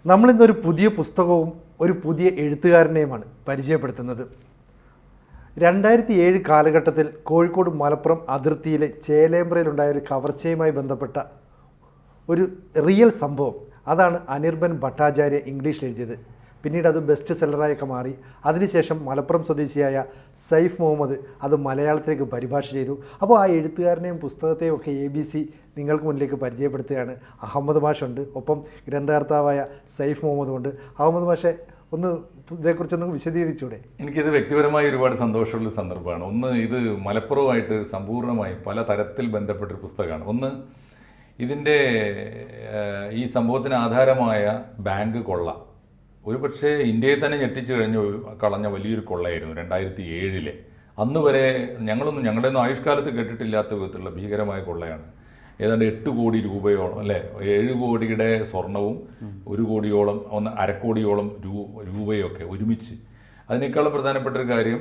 നമ്മളിന്നൊരു പുതിയ പുസ്തകവും ഒരു പുതിയ എഴുത്തുകാരനെയുമാണ് പരിചയപ്പെടുത്തുന്നത്. 2007 കാലഘട്ടത്തിൽ കോഴിക്കോട് മലപ്പുറം അതിർത്തിയിലെ ചേലേമ്പ്രയിലുണ്ടായ ഒരു കവർച്ചയുമായി ബന്ധപ്പെട്ട ഒരു റിയൽ സംഭവം. അതാണ് അനിർബൻ ഭട്ടാചാര്യ ഇംഗ്ലീഷിൽ എഴുതിയത്. പിന്നീട് അത് ബെസ്റ്റ് സെല്ലറായൊക്കെ മാറി. അതിനുശേഷം മലപ്പുറം സ്വദേശിയായ സൈഫ് മുഹമ്മദ് അത് മലയാളത്തിലേക്ക് പരിഭാഷ ചെയ്തു. അപ്പോൾ ആ എഴുത്തുകാരനെയും പുസ്തകത്തെയും ഒക്കെ ABC നിങ്ങൾക്ക് മുന്നിലേക്ക് പരിചയപ്പെടുത്തുകയാണ്. അഹമ്മദ് മാഷുണ്ട്, ഒപ്പം ഗ്രന്ഥകർത്താവായ സൈഫ് മുഹമ്മദുമുണ്ട്. അഹമ്മദ് മാഷെ, ഒന്ന് ഇതേക്കുറിച്ചൊന്ന് വിശദീകരിച്ചൂടെ? എനിക്കിത് വ്യക്തിപരമായി ഒരുപാട് സന്തോഷമുള്ള സന്ദർഭമാണ്. ഒന്ന്, ഇത് മലപ്പുറവുമായിട്ട് സമ്പൂർണ്ണമായി പല തരത്തിൽ ബന്ധപ്പെട്ടൊരു പുസ്തകമാണ്. ഒന്ന്, ഇതിൻ്റെ ഈ സംഭവത്തിന് ആധാരമായ ബാങ്ക് കൊള്ള ഒരുപക്ഷെ ഇന്ത്യയെ തന്നെ ഞെട്ടിച്ചു കളഞ്ഞ വലിയൊരു കൊള്ളയായിരുന്നു 2007. അന്ന് വരെ ഞങ്ങളുടെ ഒന്നും ആയുഷ്കാലത്ത് കേട്ടിട്ടില്ലാത്ത വിധത്തിലുള്ള ഭീകരമായ കൊള്ളയാണ്. ഏതാണ്ട് 8 കോടി രൂപയോളം, അല്ലേ, 7 കോടിയുടെ സ്വർണവും 1 കോടിയോളം, 1.5 കോടിയോളം രൂപയൊക്കെ ഒരുമിച്ച്. അതിനേക്കാളും പ്രധാനപ്പെട്ട ഒരു കാര്യം,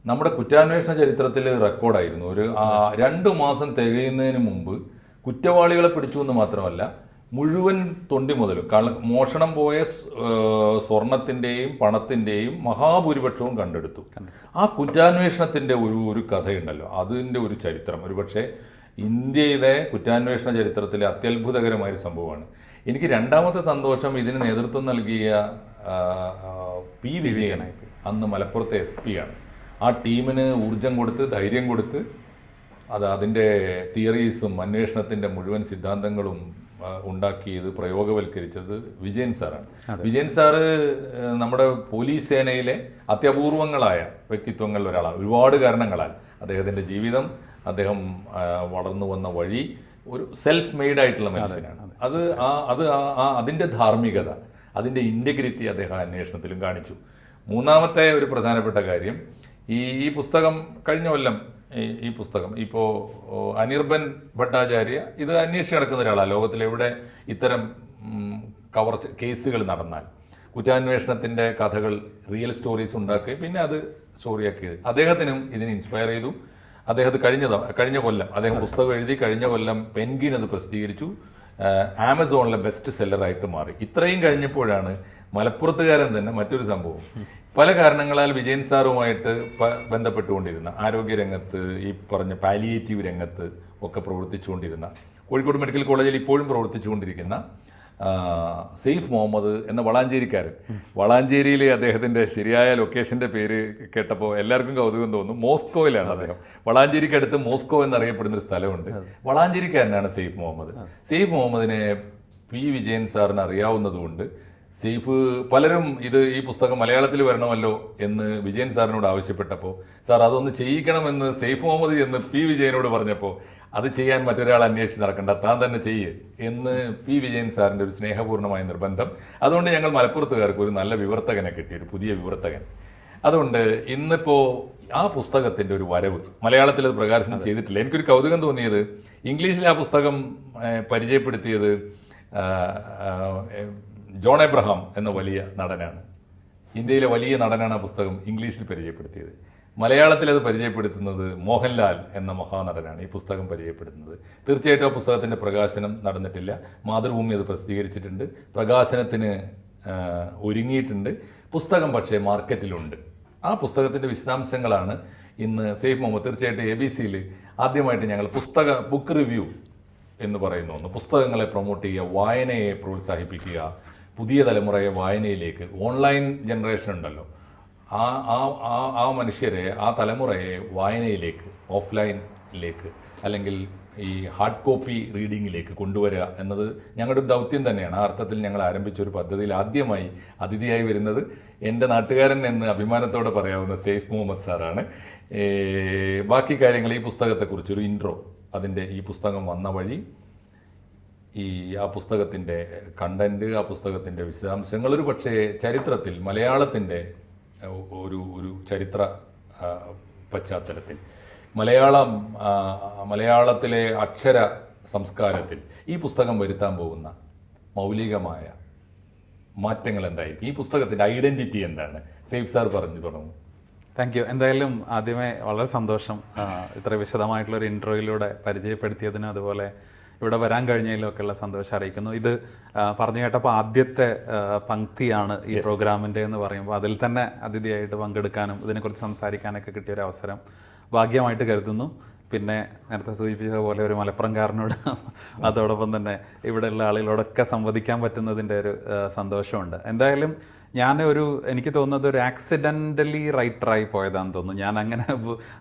നമ്മുടെ കുറ്റാന്വേഷണ ചരിത്രത്തിൽ റെക്കോർഡായിരുന്നു. ഒരു 2 മാസം തികയുന്നതിന് മുമ്പ് കുറ്റവാളികളെ പിടിച്ചു എന്ന് മാത്രമല്ല, മുഴുവൻ തൊണ്ടി മുതലും മോഷണം പോയ സ്വർണത്തിൻ്റെയും പണത്തിൻ്റെയും മഹാഭൂരിപക്ഷവും കണ്ടെടുത്തു. ആ കുറ്റാന്വേഷണത്തിൻ്റെ ഒരു കഥയുണ്ടല്ലോ, അതിൻ്റെ ഒരു ചരിത്രം ഒരുപക്ഷെ ഇന്ത്യയുടെ കുറ്റാന്വേഷണ ചരിത്രത്തിലെ അത്യത്ഭുതകരമായൊരു സംഭവമാണ്. എനിക്ക് രണ്ടാമത്തെ സന്തോഷം, ഇതിന് നേതൃത്വം നൽകിയ P. വിജയൻ, അന്ന് മലപ്പുറത്തെ SP ആണ്. ആ ടീമിന് ഊർജം കൊടുത്ത്, ധൈര്യം കൊടുത്ത്, അതിൻ്റെ തിയറീസും അന്വേഷണത്തിൻ്റെ മുഴുവൻ സിദ്ധാന്തങ്ങളും ഉണ്ടാക്കിയത്, പ്രയോഗവൽക്കരിച്ചത് വിജയൻ സാറാണ്. വിജയൻ സാറ് നമ്മുടെ പോലീസ് സേനയിലെ അത്യപൂർവങ്ങളായ വ്യക്തിത്വങ്ങളിൽ ഒരാളാണ്. ഒരുപാട് കാരണങ്ങളാൽ അദ്ദേഹത്തിൻ്റെ ജീവിതം, അദ്ദേഹം വളർന്നു വന്ന വഴി, ഒരു സെൽഫ് മെയ്ഡ് ആയിട്ടുള്ള മനുഷ്യനാണ്. അതിൻ്റെ ധാർമ്മികത, അതിൻ്റെ ഇൻറ്റഗ്രിറ്റി അദ്ദേഹം അന്വേഷണത്തിലും കാണിച്ചു. മൂന്നാമത്തെ ഒരു പ്രധാനപ്പെട്ട കാര്യം, ഈ പുസ്തകം കഴിഞ്ഞ കൊല്ലം ഈ പുസ്തകം ഇപ്പോൾ അനിർബൻ ഭട്ടാചാര്യ ഇത് അന്വേഷിച്ച് നടക്കുന്ന ഒരാളാണ്. ലോകത്തിലെവിടെ ഇത്തരം കേസുകൾ നടന്നാൽ കുറ്റാന്വേഷണത്തിൻ്റെ കഥകൾ, റിയൽ സ്റ്റോറീസ് ഉണ്ടാക്കുകയും പിന്നെ അത് സ്റ്റോറിയാക്കി. അദ്ദേഹത്തിനും ഇതിന് ഇൻസ്പയർ ചെയ്തു. അദ്ദേഹം കഴിഞ്ഞ കൊല്ലം അദ്ദേഹം പുസ്തകം എഴുതി. കഴിഞ്ഞ കൊല്ലം പെൻഗ്വിൻ അത് പ്രസിദ്ധീകരിച്ചു. ആമസോണിലെ ബെസ്റ്റ് സെല്ലറായിട്ട് മാറി. ഇത്രയും കഴിഞ്ഞപ്പോഴാണ് മലപ്പുറത്തുകാരൻ തന്നെ മറ്റൊരു സംഭവം, പല കാരണങ്ങളാൽ വിജയൻ സാറുമായിട്ട് ബന്ധപ്പെട്ടുകൊണ്ടിരുന്ന, ആരോഗ്യരംഗത്ത്, ഈ പറഞ്ഞ പാലിയേറ്റീവ് രംഗത്ത് ഒക്കെ പ്രവർത്തിച്ചുകൊണ്ടിരുന്ന, കോഴിക്കോട് മെഡിക്കൽ കോളേജിൽ ഇപ്പോഴും പ്രവർത്തിച്ചുകൊണ്ടിരിക്കുന്ന സൈഫ് മുഹമ്മദ് എന്ന വളാഞ്ചേരിക്കാരൻ. വളാഞ്ചേരിയിലെ അദ്ദേഹത്തിൻ്റെ ശരിയായ ലൊക്കേഷൻ്റെ പേര് കേട്ടപ്പോൾ എല്ലാവർക്കും കൗതുകം തോന്നും. മോസ്കോയിലാണ് അദ്ദേഹം. വളാഞ്ചേരിക്കടുത്ത് മോസ്കോ എന്നറിയപ്പെടുന്ന ഒരു സ്ഥലമുണ്ട്. വളാഞ്ചേരിക്കാരനാണ് സൈഫ് മുഹമ്മദ്. സൈഫ് മുഹമ്മദിനെ P. വിജയൻ സാറിന് അറിയാവുന്നതുകൊണ്ട് സൈഫ്, പലരും ഈ പുസ്തകം മലയാളത്തിൽ വരണമല്ലോ എന്ന് വിജയൻ സാറിനോട് ആവശ്യപ്പെട്ടപ്പോൾ, സാർ അതൊന്ന് ചെയ്യിക്കണമെന്ന് സൈഫ് മുഹമ്മദ് എന്ന് P. വിജയനോട് പറഞ്ഞപ്പോൾ, അത് ചെയ്യാൻ മറ്റൊരാൾ അന്വേഷിച്ച് നടക്കണ്ട, താൻ തന്നെ ചെയ്യ് എന്ന് P. വിജയൻ സാറിൻ്റെ ഒരു സ്നേഹപൂർണ്ണമായ നിർബന്ധം. അതുകൊണ്ട് ഞങ്ങൾ മലപ്പുറത്തുകാർക്ക് ഒരു നല്ല വിവർത്തകനെ കിട്ടി, ഒരു പുതിയ വിവർത്തകൻ. അതുകൊണ്ട് ഇന്നിപ്പോൾ ആ പുസ്തകത്തിൻ്റെ ഒരു വരവ്, മലയാളത്തിൽ അത് പ്രകാശനം ചെയ്തിട്ടില്ല. എനിക്കൊരു കൗതുകം തോന്നിയത്, ഇംഗ്ലീഷിൽ ആ പുസ്തകം പരിചയപ്പെടുത്തിയത് ജോൺ എബ്രഹാം എന്ന വലിയ നടനാണ്. ഇന്ത്യയിലെ വലിയ നടനാണ് ആ പുസ്തകം ഇംഗ്ലീഷിൽ പരിചയപ്പെടുത്തിയത്. മലയാളത്തിൽ അത് പരിചയപ്പെടുത്തുന്നത് മോഹൻലാൽ എന്ന മഹാനടനാണ് ഈ പുസ്തകം പരിചയപ്പെടുത്തുന്നത്. തീർച്ചയായിട്ടും ആ പുസ്തകത്തിൻ്റെ പ്രകാശനം നടന്നിട്ടില്ല. മാതൃഭൂമി അത് പ്രസിദ്ധീകരിച്ചിട്ടുണ്ട്, പ്രകാശനത്തിന് ഒരുങ്ങിയിട്ടുണ്ട്. പുസ്തകം പക്ഷേ മാർക്കറ്റിലുണ്ട്. ആ പുസ്തകത്തിൻ്റെ വിശദാംശങ്ങളാണ് ഇന്ന് സൈഫ് മുഹമ്മദ്, തീർച്ചയായിട്ടും ABC ആദ്യമായിട്ട് ഞങ്ങൾ ബുക്ക് റിവ്യൂ എന്ന് പറയുന്ന ഒന്ന്, പുസ്തകങ്ങളെ പ്രൊമോട്ട് ചെയ്യുക, വായനയെ പ്രോത്സാഹിപ്പിക്കുക, പുതിയ തലമുറയെ വായനയിലേക്ക്, ഓൺലൈൻ ജനറേഷൻ ഉണ്ടല്ലോ, ആ മനുഷ്യരെ, ആ തലമുറയെ വായനയിലേക്ക്, ഓഫ്ലൈനിലേക്ക്, അല്ലെങ്കിൽ ഈ ഹാർഡ് കോപ്പി റീഡിങ്ങിലേക്ക് കൊണ്ടുവരിക എന്നത് ഞങ്ങളുടെ ഒരു ദൗത്യം തന്നെയാണ്. ആ അർത്ഥത്തിൽ ഞങ്ങൾ ആരംഭിച്ച ഒരു പദ്ധതിയിൽ ആദ്യമായി അതിഥിയായി വരുന്നത് എൻ്റെ നാട്ടുകാരൻ എന്ന് അഭിമാനത്തോടെ പറയാവുന്ന സൈഫ് മുഹമ്മദ് സാറാണ്. ബാക്കി കാര്യങ്ങൾ, ഈ പുസ്തകത്തെക്കുറിച്ചൊരു ഇൻട്രോ, ഈ പുസ്തകം വന്ന വഴി, ആ പുസ്തകത്തിൻ്റെ കണ്ടന്റ്, ആ പുസ്തകത്തിൻ്റെ വിശദാംശങ്ങൾ, ഒരു പക്ഷേ ചരിത്രത്തിൽ, മലയാളത്തിൻ്റെ ഒരു ചരിത്ര പശ്ചാത്തലത്തിൽ, മലയാളത്തിലെ അക്ഷര സംസ്കാരത്തിൽ ഈ പുസ്തകം വരുത്താൻ പോകുന്ന മൗലികമായ മാറ്റങ്ങൾ എന്തായിരിക്കും, ഈ പുസ്തകത്തിൻ്റെ ഐഡൻറ്റിറ്റി എന്താണ്, സൈഫ് സാർ പറഞ്ഞു തുടങ്ങും. Thank you. എന്തായാലും ആദ്യമേ വളരെ സന്തോഷം ഇത്ര വിശദമായിട്ടുള്ളൊരു ഇൻട്രോയിലൂടെ പരിചയപ്പെടുത്തിയതിനും അതുപോലെ ഇവിടെ വരാൻ കഴിഞ്ഞതിലൊക്കെയുള്ള സന്തോഷം അറിയിക്കുന്നു. ഇത് പറഞ്ഞു കേട്ടപ്പോൾ ആദ്യത്തെ പങ്ക്തിയാണ് ഈ പ്രോഗ്രാമിൻ്റെ എന്ന് പറയുമ്പോൾ അതിൽ തന്നെ അതിഥിയായിട്ട് പങ്കെടുക്കാനും ഇതിനെക്കുറിച്ച് സംസാരിക്കാനൊക്കെ കിട്ടിയ ഒരു അവസരം ഭാഗ്യമായിട്ട് കരുതുന്നു. പിന്നെ നേരത്തെ സൂചിപ്പിച്ചതുപോലെ ഒരു മലപ്പുറംകാരനോട് അതോടൊപ്പം തന്നെ ഇവിടെയുള്ള ആളുകളോടൊക്കെ സംവദിക്കാൻ പറ്റുന്നതിൻ്റെ ഒരു സന്തോഷമുണ്ട്. എന്തായാലും എനിക്ക് തോന്നുന്നത് ഒരു ആക്സിഡൻ്റലി റൈറ്ററായി പോയതാണെന്ന് തോന്നുന്നു. ഞാൻ അങ്ങനെ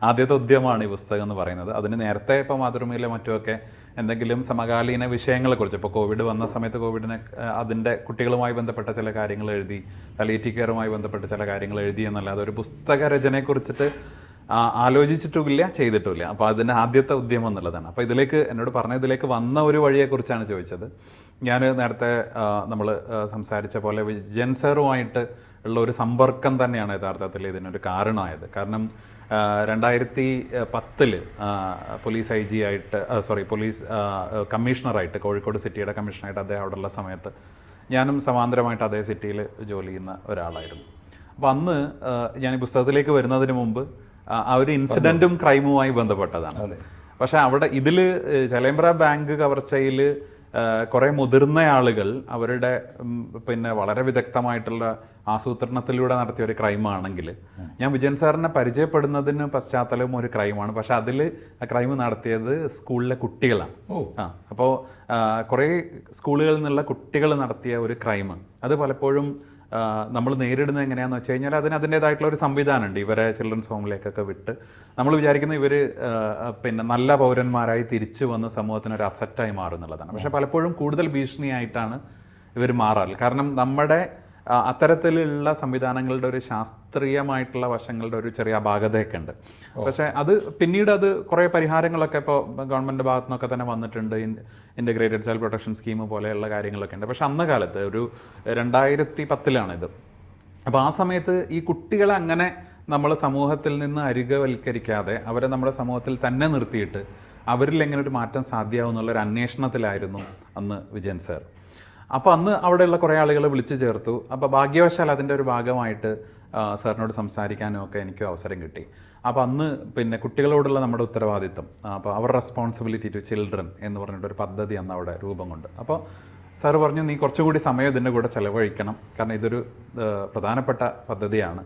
ആദ്യത്തെ ഉദ്യമമാണ് ഈ പുസ്തകം എന്ന് പറയുന്നത്. അതിന് നേരത്തെ ഇപ്പോൾ മാതൃഭൂമിയിലെ മറ്റുമൊക്കെ എന്തെങ്കിലും സമകാലീന വിഷയങ്ങളെക്കുറിച്ച്, ഇപ്പോൾ കോവിഡ് വന്ന സമയത്ത് കോവിഡിനെ അതിൻ്റെ കുട്ടികളുമായി ബന്ധപ്പെട്ട ചില കാര്യങ്ങൾ എഴുതി, പാലിയേറ്റീവ് കെയറുമായി ബന്ധപ്പെട്ട ചില കാര്യങ്ങൾ എഴുതി എന്നല്ലാതെ ഒരു പുസ്തക രചനയെക്കുറിച്ചിട്ട് ആലോചിച്ചിട്ടുമില്ല, ചെയ്തിട്ടുമില്ല. അപ്പോൾ അതിൻ്റെ ആദ്യത്തെ ഉദ്യമം എന്നുള്ളതാണ്. അപ്പോൾ എന്നോട് ഇതിലേക്ക് വന്ന ഒരു വഴിയെക്കുറിച്ചാണ് ചോദിച്ചത്. ഞാൻ നേരത്തെ നമ്മൾ സംസാരിച്ച പോലെ വിജയൻ സാറുമായിട്ട് ഉള്ള ഒരു സമ്പർക്കം തന്നെയാണ് യഥാർത്ഥത്തിൽ ഇതിനൊരു കാരണമായത്. കാരണം 2010 പോലീസ് IG ആയിട്ട് പോലീസ് കമ്മീഷണറായിട്ട്, കോഴിക്കോട് സിറ്റിയുടെ കമ്മീഷണറായിട്ട് അദ്ദേഹം അവിടെയുള്ള സമയത്ത് ഞാനും സമാന്തരമായിട്ട് അതേ സിറ്റിയിൽ ജോലി ചെയ്യുന്ന ഒരാളായിരുന്നു. അപ്പോൾ അന്ന് ഞാൻ ഈ പുസ്തകത്തിലേക്ക് വരുന്നതിന് മുമ്പ് ആ ഒരു ഇൻസിഡൻറ്റും ക്രൈമുമായി ബന്ധപ്പെട്ടതാണ്. പക്ഷെ അവിടെ ഇതിൽ ചേലേമ്പ്ര ബാങ്ക് കവർച്ചയിൽ കുറേ മുതിർന്ന ആളുകൾ അവരുടെ വളരെ വിദഗ്ധമായിട്ടുള്ള ആസൂത്രണത്തിലൂടെ നടത്തിയ ഒരു ക്രൈമാണെങ്കിൽ ഞാൻ വിജയൻ സാറിനെ പരിചയപ്പെടുന്നതിന് പശ്ചാത്തലവും ഒരു ക്രൈമാണ്. പക്ഷെ അതിൽ ആ ക്രൈം നടത്തിയത് സ്കൂളിലെ കുട്ടികളാണ്. അപ്പോൾ കുറേ സ്കൂളുകളിൽ നിന്നുള്ള കുട്ടികൾ നടത്തിയ ഒരു ക്രൈം, അത് പലപ്പോഴും നമ്മൾ നേരിടുന്നത് എങ്ങനെയാണെന്ന് വെച്ച് കഴിഞ്ഞാൽ അതിൻ്റേതായിട്ടുള്ള ഒരു സംവിധാനമുണ്ട്. ഇവരെ ചിൽഡ്രൻസ് ഹോമിലേക്കൊക്കെ വിട്ട് നമ്മൾ വിചാരിക്കുന്നത് ഇവർ നല്ല പൗരന്മാരായി തിരിച്ചു വന്ന് സമൂഹത്തിന് ഒരു അസറ്റായി മാറും എന്നുള്ളതാണ്. പക്ഷെ പലപ്പോഴും കൂടുതൽ ഭീഷണിയായിട്ടാണ് ഇവർ മാറാറ്. കാരണം നമ്മുടെ അത്തരത്തിലുള്ള സംവിധാനങ്ങളുടെ ഒരു ശാസ്ത്രീയമായിട്ടുള്ള വശങ്ങളുടെ ഒരു ചെറിയ അപാകതയൊക്കെ ഉണ്ട്. പക്ഷെ പിന്നീട് കുറേ പരിഹാരങ്ങളൊക്കെ ഇപ്പോൾ ഗവൺമെൻറ് ഭാഗത്തു നിന്നൊക്കെ തന്നെ വന്നിട്ടുണ്ട്. ഇൻ്റഗ്രേറ്റഡ് ചൈൽഡ് പ്രൊട്ടക്ഷൻ സ്കീം പോലെയുള്ള കാര്യങ്ങളൊക്കെ ഉണ്ട്. പക്ഷെ അന്ന കാലത്ത് ഒരു 2010 അപ്പോൾ ആ സമയത്ത് ഈ കുട്ടികളെ അങ്ങനെ നമ്മൾ സമൂഹത്തിൽ നിന്ന് അരികവൽക്കരിക്കാതെ അവരെ നമ്മുടെ സമൂഹത്തിൽ തന്നെ നിർത്തിയിട്ട് അവരിൽ എങ്ങനെ ഒരു മാറ്റം സാധ്യമാവും എന്നുള്ളൊരു അന്വേഷണത്തിലായിരുന്നു അന്ന് വിജയൻ സാർ. അപ്പോൾ അന്ന് അവിടെയുള്ള കുറേ ആളുകളെ വിളിച്ചു ചേർത്തു. അപ്പോൾ ഭാഗ്യവശാൽ അതിൻ്റെ ഒരു ഭാഗമായിട്ട് സാറിനോട് സംസാരിക്കാനും ഒക്കെ എനിക്കും അവസരം കിട്ടി. അപ്പോൾ അന്ന് കുട്ടികളോടുള്ള നമ്മുടെ ഉത്തരവാദിത്വം, അപ്പോൾ അവർ റെസ്പോൺസിബിലിറ്റി ടു ചിൽഡ്രൻ എന്ന് പറഞ്ഞിട്ടൊരു പദ്ധതി അന്ന് അവിടെ രൂപം കൊണ്ട്. അപ്പോൾ സാറ് പറഞ്ഞു, നീ കുറച്ചുകൂടി സമയം ഇതിൻ്റെ കൂടെ ചിലവഴിക്കണം, കാരണം ഇതൊരു പ്രധാനപ്പെട്ട പദ്ധതിയാണ്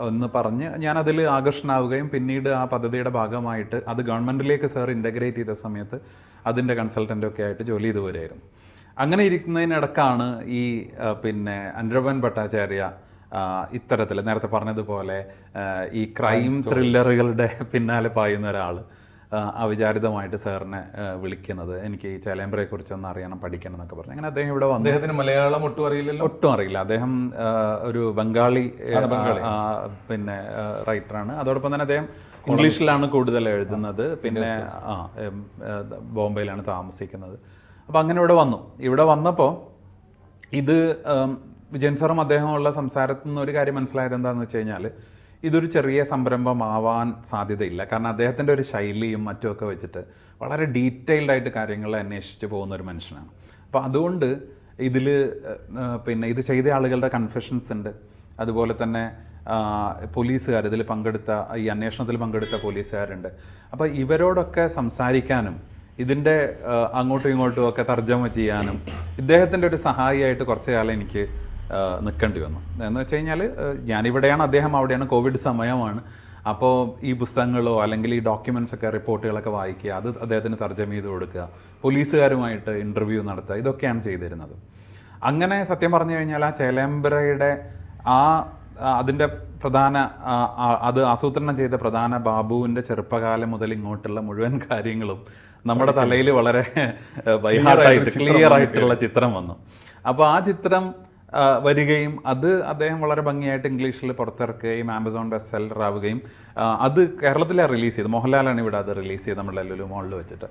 എന്ന് പറഞ്ഞ് ഞാനതിൽ ആകർഷണമാവുകയും പിന്നീട് ആ പദ്ധതിയുടെ ഭാഗമായിട്ട് അത് ഗവൺമെൻറ്റിലേക്ക് സാർ ഇൻ്റഗ്രേറ്റ് ചെയ്ത സമയത്ത് അതിൻ്റെ കൺസൾട്ടൻ്റൊക്കെ ആയിട്ട് ജോലി ചെയ്തു വരികയായിരുന്നു. അങ്ങനെ ഇരിക്കുന്നതിനിടക്കാണ് ഈ അനിർബൻ ഭട്ടാചാര്യ ഇത്തരത്തിൽ നേരത്തെ പറഞ്ഞതുപോലെ ഈ ക്രൈം ത്രില്ലറുകളുടെ പിന്നാലെ പായുന്ന ഒരാൾ അവിചാരിതമായിട്ട് സാറിനെ വിളിക്കുന്നത്, എനിക്ക് ഈ ചേലേമ്പ്രയെ കുറിച്ചൊന്ന് അറിയണം, പഠിക്കണം എന്നൊക്കെ പറഞ്ഞു. അങ്ങനെ അദ്ദേഹം ഇവിടെ വന്നു. അദ്ദേഹത്തിന് മലയാളം ഒട്ടും അറിയില്ല. അദ്ദേഹം ഒരു ബംഗാളി റൈറ്ററാണ്. അതോടൊപ്പം തന്നെ അദ്ദേഹം ഇംഗ്ലീഷിലാണ് കൂടുതൽ എഴുതുന്നത്. പിന്നെ ബോംബെയിലാണ് താമസിക്കുന്നത്. അപ്പോൾ അങ്ങനെ ഇവിടെ വന്നപ്പോൾ ഇത് വിജയൻ സാറും അദ്ദേഹമുള്ള സംസാരത്തിൽ നിന്ന് ഒരു കാര്യം മനസ്സിലായത് എന്താണെന്ന് വെച്ച് കഴിഞ്ഞാൽ ഇതൊരു ചെറിയ സംരംഭമാവാൻ സാധ്യതയില്ല. കാരണം അദ്ദേഹത്തിൻ്റെ ഒരു ശൈലിയും മറ്റുമൊക്കെ വെച്ചിട്ട് വളരെ ഡീറ്റെയിൽഡ് ആയിട്ട് കാര്യങ്ങൾ അന്വേഷിച്ച് പോകുന്ന ഒരു മനുഷ്യനാണ്. അപ്പോൾ അതുകൊണ്ട് ഇത് ചെയ്ത ആളുകളുടെ കൺഫെഷൻസ് ഉണ്ട്. അതുപോലെ തന്നെ പോലീസുകാർ ഈ അന്വേഷണത്തിൽ പങ്കെടുത്ത പോലീസുകാരുണ്ട്. അപ്പോൾ ഇവരോടൊക്കെ സംസാരിക്കാനും ഇതിൻ്റെ അങ്ങോട്ടും ഇങ്ങോട്ടും ഒക്കെ തർജ്ജമ ചെയ്യാനും ഇദ്ദേഹത്തിൻ്റെ ഒരു സഹായിയായിട്ട് കുറച്ച് കാലം എനിക്ക് നിൽക്കേണ്ടി വന്നു. എന്ന് വെച്ച് കഴിഞ്ഞാൽ ഞാനിവിടെയാണ്, അദ്ദേഹം അവിടെയാണ്, കോവിഡ് സമയമാണ്. അപ്പോൾ ഈ പുസ്തകങ്ങളോ അല്ലെങ്കിൽ ഈ ഡോക്യുമെൻറ്റ്സ് ഒക്കെ റിപ്പോർട്ടുകളൊക്കെ വായിക്കുക, അത് അദ്ദേഹത്തിന് തർജ്ജമ ചെയ്ത് കൊടുക്കുക, പോലീസുകാരുമായിട്ട് ഇൻ്റർവ്യൂ നടത്തുക, ഇതൊക്കെയാണ് ചെയ്തിരുന്നത്. അങ്ങനെ സത്യം പറഞ്ഞു കഴിഞ്ഞാൽ ആ ചേലേമ്പ്രയുടെ അതിൻ്റെ അത് ആസൂത്രണം ചെയ്ത പ്രധാന ബാബുവിൻ്റെ ചെറുപ്പകാലം മുതൽ ഇങ്ങോട്ടുള്ള മുഴുവൻ കാര്യങ്ങളും നമ്മുടെ തലയിൽ വളരെ ക്ലിയർ ആയിട്ടുള്ള ചിത്രം വന്നു. അപ്പോൾ ആ ചിത്രം വരികയും അത് അദ്ദേഹം വളരെ ഭംഗിയായിട്ട് ഇംഗ്ലീഷിൽ പുറത്തിറക്കുകയും ആമസോൺ ബെസ്റ്റ് സെല്ലർ ആവുകയും അത് കേരളത്തിലാണ് റിലീസ് ചെയ്തത്. മോഹൻലാലാണ് ഇവിടെ അത് റിലീസ് ചെയ്ത് നമ്മുടെ ലുലു മോളിൽ വെച്ചിട്ട്.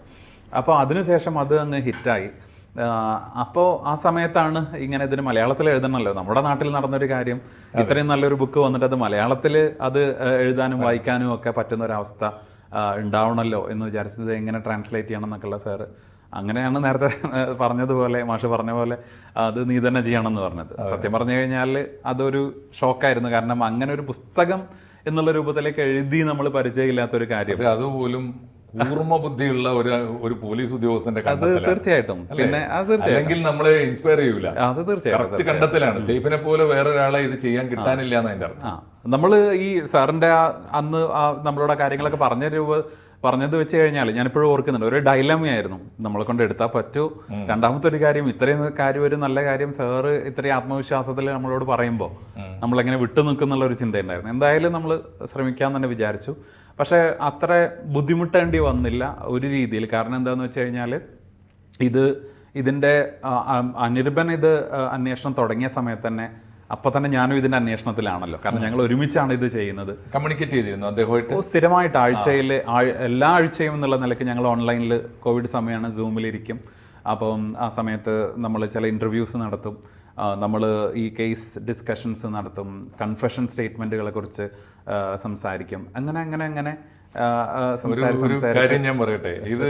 അപ്പോൾ അതിനുശേഷം അത് അങ്ങ് ഹിറ്റായി. അപ്പോൾ ആ സമയത്താണ് ഇങ്ങനെ ഇതിന് മലയാളത്തിൽ എഴുതണമല്ലോ, നമ്മുടെ നാട്ടിൽ നടന്നൊരു കാര്യം, ഇത്രയും നല്ലൊരു ബുക്ക് വന്നിട്ട് അത് മലയാളത്തിൽ അത് എഴുതാനും വായിക്കാനും ഒക്കെ പറ്റുന്ന ഒരവസ്ഥ ഉണ്ടാവണമല്ലോ എന്ന് വിചാരിച്ചത് എങ്ങനെ ട്രാൻസ്ലേറ്റ് ചെയ്യണം എന്നൊക്കെയുള്ള സാറ് അങ്ങനെയാണ് നേരത്തെ പറഞ്ഞതുപോലെ, മാഷ് പറഞ്ഞ പോലെ അത് നീ തന്നെ ചെയ്യണം എന്ന് പറഞ്ഞത്. സത്യം പറഞ്ഞു കഴിഞ്ഞാൽ അതൊരു ഷോക്കായിരുന്നു. കാരണം അങ്ങനെ ഒരു പുസ്തകം എന്നുള്ള രൂപത്തിലേക്ക് എഴുതി നമ്മൾ പരിചയമില്ലാത്തൊരു കാര്യം, അതുപോലും കൂർമ്മ ബുദ്ധിയുള്ള ഒരു പോലീസ് ഉദ്യോഗസ്ഥന്റെ കണ്ടെത്തലാണ്. തീർച്ചയായിട്ടും. പിന്നെ അത് അല്ലെങ്കിൽ നമ്മളെ ഇൻസ്പയർ ചെയ്യൂല. അത് തീർച്ചയായിട്ടും കറക്റ്റ് കണ്ടെത്തലാണ്. സേഫിനെ പോലെ വേറൊരാളെ ഇത് ചെയ്യാൻ കിട്ടാനില്ല എന്ന് അതിന്റെ അർത്ഥം. നമ്മൾ ഈ സാറിന്റെ അന്ന് നമ്മളോട് കാര്യങ്ങളൊക്കെ പറഞ്ഞത് വെച്ച് കഴിഞ്ഞാൽ ഞാനിപ്പോഴും ഓർക്കുന്നുണ്ട്, ഒരു ഡൈലമയായിരുന്നു. നമ്മളെ കൊണ്ട് എടുത്താൽ പറ്റൂ. രണ്ടാമത്തെ ഒരു കാര്യം, ഇത്രയും കാര്യം ഒരു നല്ല കാര്യം സാറ് ഇത്രയും ആത്മവിശ്വാസത്തിൽ നമ്മളോട് പറയുമ്പോൾ നമ്മളെങ്ങനെ വിട്ടു നിൽക്കുന്നുള്ള ഒരു ചിന്തയുണ്ടായിരുന്നു. എന്തായാലും നമ്മൾ ശ്രമിക്കാൻ തന്നെ വിചാരിച്ചു. പക്ഷേ അത്ര ബുദ്ധിമുട്ടേണ്ടി വന്നില്ല ഒരു രീതിയിൽ. കാരണം എന്താണെന്ന് വെച്ച് കഴിഞ്ഞാൽ ഇതിൻ്റെ അനിർബൻ അന്വേഷണം തുടങ്ങിയ സമയത്ത് തന്നെ അപ്പൊ തന്നെ ഞാനും ഇതിന്റെ അന്വേഷണത്തിലാണല്ലോ. കാരണം ഞങ്ങൾ ഒരുമിച്ചാണ് ഇത് ചെയ്യുന്നത്. കമ്മ്യൂണിക്കേറ്റ് ചെയ്തിരുന്നു അദ്ദേഹമായിട്ട് സ്ഥിരമായിട്ട് ആഴ്ചയിൽ എല്ലാ ആഴ്ചയും എന്നുള്ള നിലയ്ക്ക് ഞങ്ങൾ ഓൺലൈനിൽ, കോവിഡ് സമയമാണ്, സൂമിലിരിക്കും. അപ്പം ആ സമയത്ത് നമ്മൾ ചില ഇൻ്റർവ്യൂസ് നടത്തും, നമ്മൾ ഈ കേസ് ഡിസ്കഷൻസ് നടത്തും, കൺഫെഷൻ സ്റ്റേറ്റ്മെൻറ്റുകളെ കുറിച്ച് സംസാരിക്കും. അങ്ങനെ ഒരു കാര്യം ഞാൻ പറയട്ടെ, ഇത്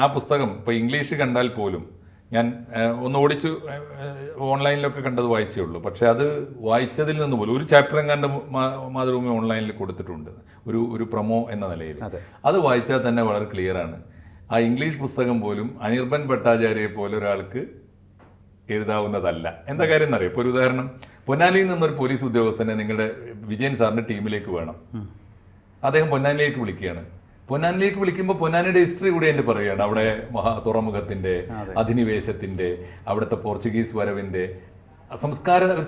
ആ പുസ്തകം ഇപ്പൊ ഇംഗ്ലീഷ് കണ്ടാൽ പോലും ഞാൻ ഒന്ന് ഓടിച്ചു ഓൺലൈനിലൊക്കെ കണ്ടത് വായിച്ചേ ഉള്ളൂ. പക്ഷെ അത് വായിച്ചതിൽ നിന്ന് പോലും ഒരു ചാപ്റ്റർ എങ്ങാണ്ട് മാതൃഭൂമി ഓൺലൈനിൽ കൊടുത്തിട്ടുണ്ട്, ഒരു പ്രൊമോ എന്ന നിലയിൽ. അത് വായിച്ചാൽ തന്നെ വളരെ ക്ലിയർ ആണ്. ആ ഇംഗ്ലീഷ് പുസ്തകം പോലും അനിർബൻ ഭട്ടാചാര്യയെ പോലെ ഒരാൾക്ക് എഴുതാവുന്നതല്ല. എന്താ കാര്യം എന്നറിയാം? ഇപ്പോൾ ഒരു ഉദാഹരണം, പൊന്നാനിയിൽ നിന്നൊരു പോലീസ് ഉദ്യോഗസ്ഥനെ നിങ്ങളുടെ വിജയൻ സാറിന്റെ ടീമിലേക്ക് വേണം. അദ്ദേഹം പൊന്നാനിലേക്ക് വിളിക്കുകയാണ്. പൊന്നാനിലേക്ക് വിളിക്കുമ്പോൾ പൊന്നാനിയുടെ ഹിസ്റ്ററി കൂടി എൻ്റെ പറയുകയാണ്. അവിടെ തുറമുഖത്തിന്റെ, അധിനിവേശത്തിന്റെ, അവിടുത്തെ പോർച്ചുഗീസ് വരവിന്റെ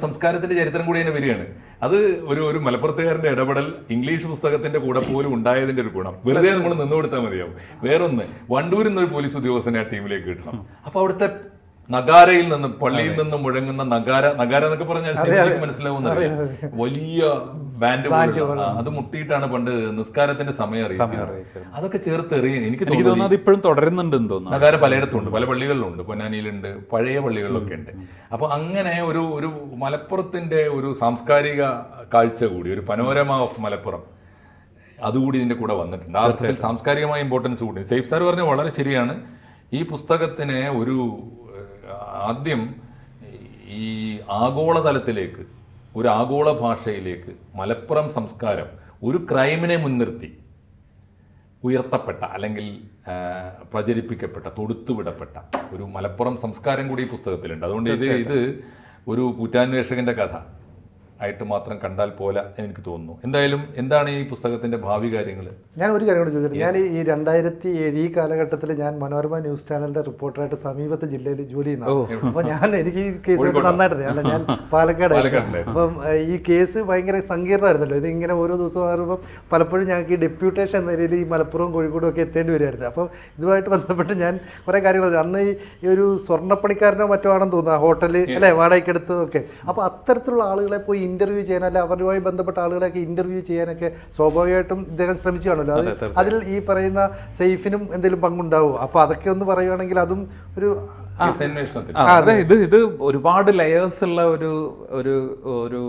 സംസ്കാരത്തിന്റെ ചരിത്രം കൂടി തന്നെ വരികയാണ്. അത് ഒരു മലപ്പുറത്തുകാരന്റെ ഇടപെടൽ ഇംഗ്ലീഷ് പുസ്തകത്തിന്റെ കൂടെ പോലും ഉണ്ടായതിന്റെ ഒരു ഗുണം. വെറുതെ നമ്മൾ നിന്നുകൊടുത്താൽ മതിയാവും. വേറൊന്ന്, വണ്ടൂരിൽ നിന്നൊരു പോലീസ് ഉദ്യോഗസ്ഥനെ ആ ടീമിലേക്ക് കിട്ടണം. അപ്പൊ അവിടുത്തെ നഗാരയിൽ നിന്ന്, പള്ളിയിൽ നിന്ന് മുഴങ്ങുന്ന നഗാര എന്നൊക്കെ പറഞ്ഞാൽ മനസ്സിലാവുന്ന വലിയ ബാൻഡ് അത് മുട്ടിയിട്ടാണ് പണ്ട് നിസ്കാരത്തിന്റെ സമയം അറിയിച്ചത്. അതൊക്കെ ചേർത്ത് എറിയാൻ എനിക്ക് തോന്നുന്നു ഇപ്പോഴും തുടരുന്നുണ്ട്. നഗാര പലയിടത്തും ഉണ്ട്, പല പള്ളികളിലുണ്ട്, പൊന്നാനിയിലുണ്ട്, പഴയ പള്ളികളിലൊക്കെ ഉണ്ട്. അപ്പൊ അങ്ങനെ ഒരു മലപ്പുറത്തിന്റെ ഒരു സാംസ്കാരിക കാഴ്ച കൂടി, ഒരു പനോരമ ഓഫ് മലപ്പുറം അതുകൂടി ഇതിന്റെ കൂടെ വന്നിട്ടുണ്ട്. ആ അർത്ഥത്തിൽ സാംസ്കാരികമായ ഇമ്പോർട്ടൻസ് കൂടി. സേഫ് സാർ പറഞ്ഞത് വളരെ ശരിയാണ്. ഈ പുസ്തകത്തിന് ആദ്യം ഈ ആഗോളതലത്തിലേക്ക്, ഒരു ആഗോള ഭാഷയിലേക്ക് മലപ്പുറം സംസ്കാരം ഒരു ക്രൈമിനെ മുൻനിർത്തി ഉയർത്തപ്പെട്ട അല്ലെങ്കിൽ പ്രചരിപ്പിക്കപ്പെട്ട, തൊടുത്തുവിടപ്പെട്ട ഒരു മലപ്പുറം സംസ്കാരം കൂടി ഈ പുസ്തകത്തിലുണ്ട്. അതുകൊണ്ട് ഇത് ഒരു കുറ്റാന്വേഷകന്റെ കഥ ആയിട്ട് മാത്രം കണ്ടാൽ പോലെ എനിക്ക് തോന്നുന്നു. എന്തായാലും എന്താണ് ഈ പുസ്തകത്തിന്റെ ഭാവി കാര്യങ്ങൾ? ഞാൻ ഒരു കാര്യം കൂടി ചോദിച്ചിട്ട്, ഞാൻ ഈ 2007 ഈ കാലഘട്ടത്തിൽ ഞാൻ മനോരമ ന്യൂസ് ചാനലിന്റെ റിപ്പോർട്ടറായിട്ട് സമീപത്തെ ജില്ലയിൽ ജോലി ചെയ്യുന്നു. അപ്പോൾ എനിക്ക് ഈ കേസ് നന്നായിട്ടറിയാം. ഞാൻ പാലക്കാടായിരുന്നു. അപ്പം ഈ കേസ് ഭയങ്കര സങ്കീർണമായിരുന്നല്ലോ. ഇതിങ്ങനെ ഓരോ ദിവസം മാറുമ്പം പലപ്പോഴും ഞങ്ങൾക്ക് ഈ ഡെപ്യൂട്ടേഷൻ എന്ന രീതിയിൽ ഈ മലപ്പുറവും കോഴിക്കോടും ഒക്കെ എത്തേണ്ടി വരുമായിരുന്നു. അപ്പം ഇതുമായിട്ട് ബന്ധപ്പെട്ട് ഞാൻ കുറേ കാര്യങ്ങൾ, അന്ന് ഈ ഒരു സ്വർണ്ണപ്പണിക്കാരനോ മറ്റോ ആണെന്ന് തോന്നുന്നു, ഹോട്ടൽ അല്ലെ വാടകയ്ക്കെടുത്തതൊക്കെ. അപ്പോൾ അത്തരത്തിലുള്ള ആളുകളെ പോയി ഇന്റർവ്യൂ ചെയ്യാൻ, അല്ലെ അവരുമായി ബന്ധപ്പെട്ട ആളുകളെയൊക്കെ ഇന്റർവ്യൂ ചെയ്യാനൊക്കെ സ്വാഭാവികമായിട്ടും ഇദ്ദേഹം ശ്രമിച്ചു കാണുമല്ലോ. അതിൽ ഈ പറയുന്ന സേഫിനും എന്തെങ്കിലും പങ്കുണ്ടാവും. അപ്പൊ അതൊക്കെ ഒന്ന് പറയുകയാണെങ്കിൽ അതും ഒരു ഇത് ഒരുപാട് ലെയേഴ്സ് ഉള്ള ഒരു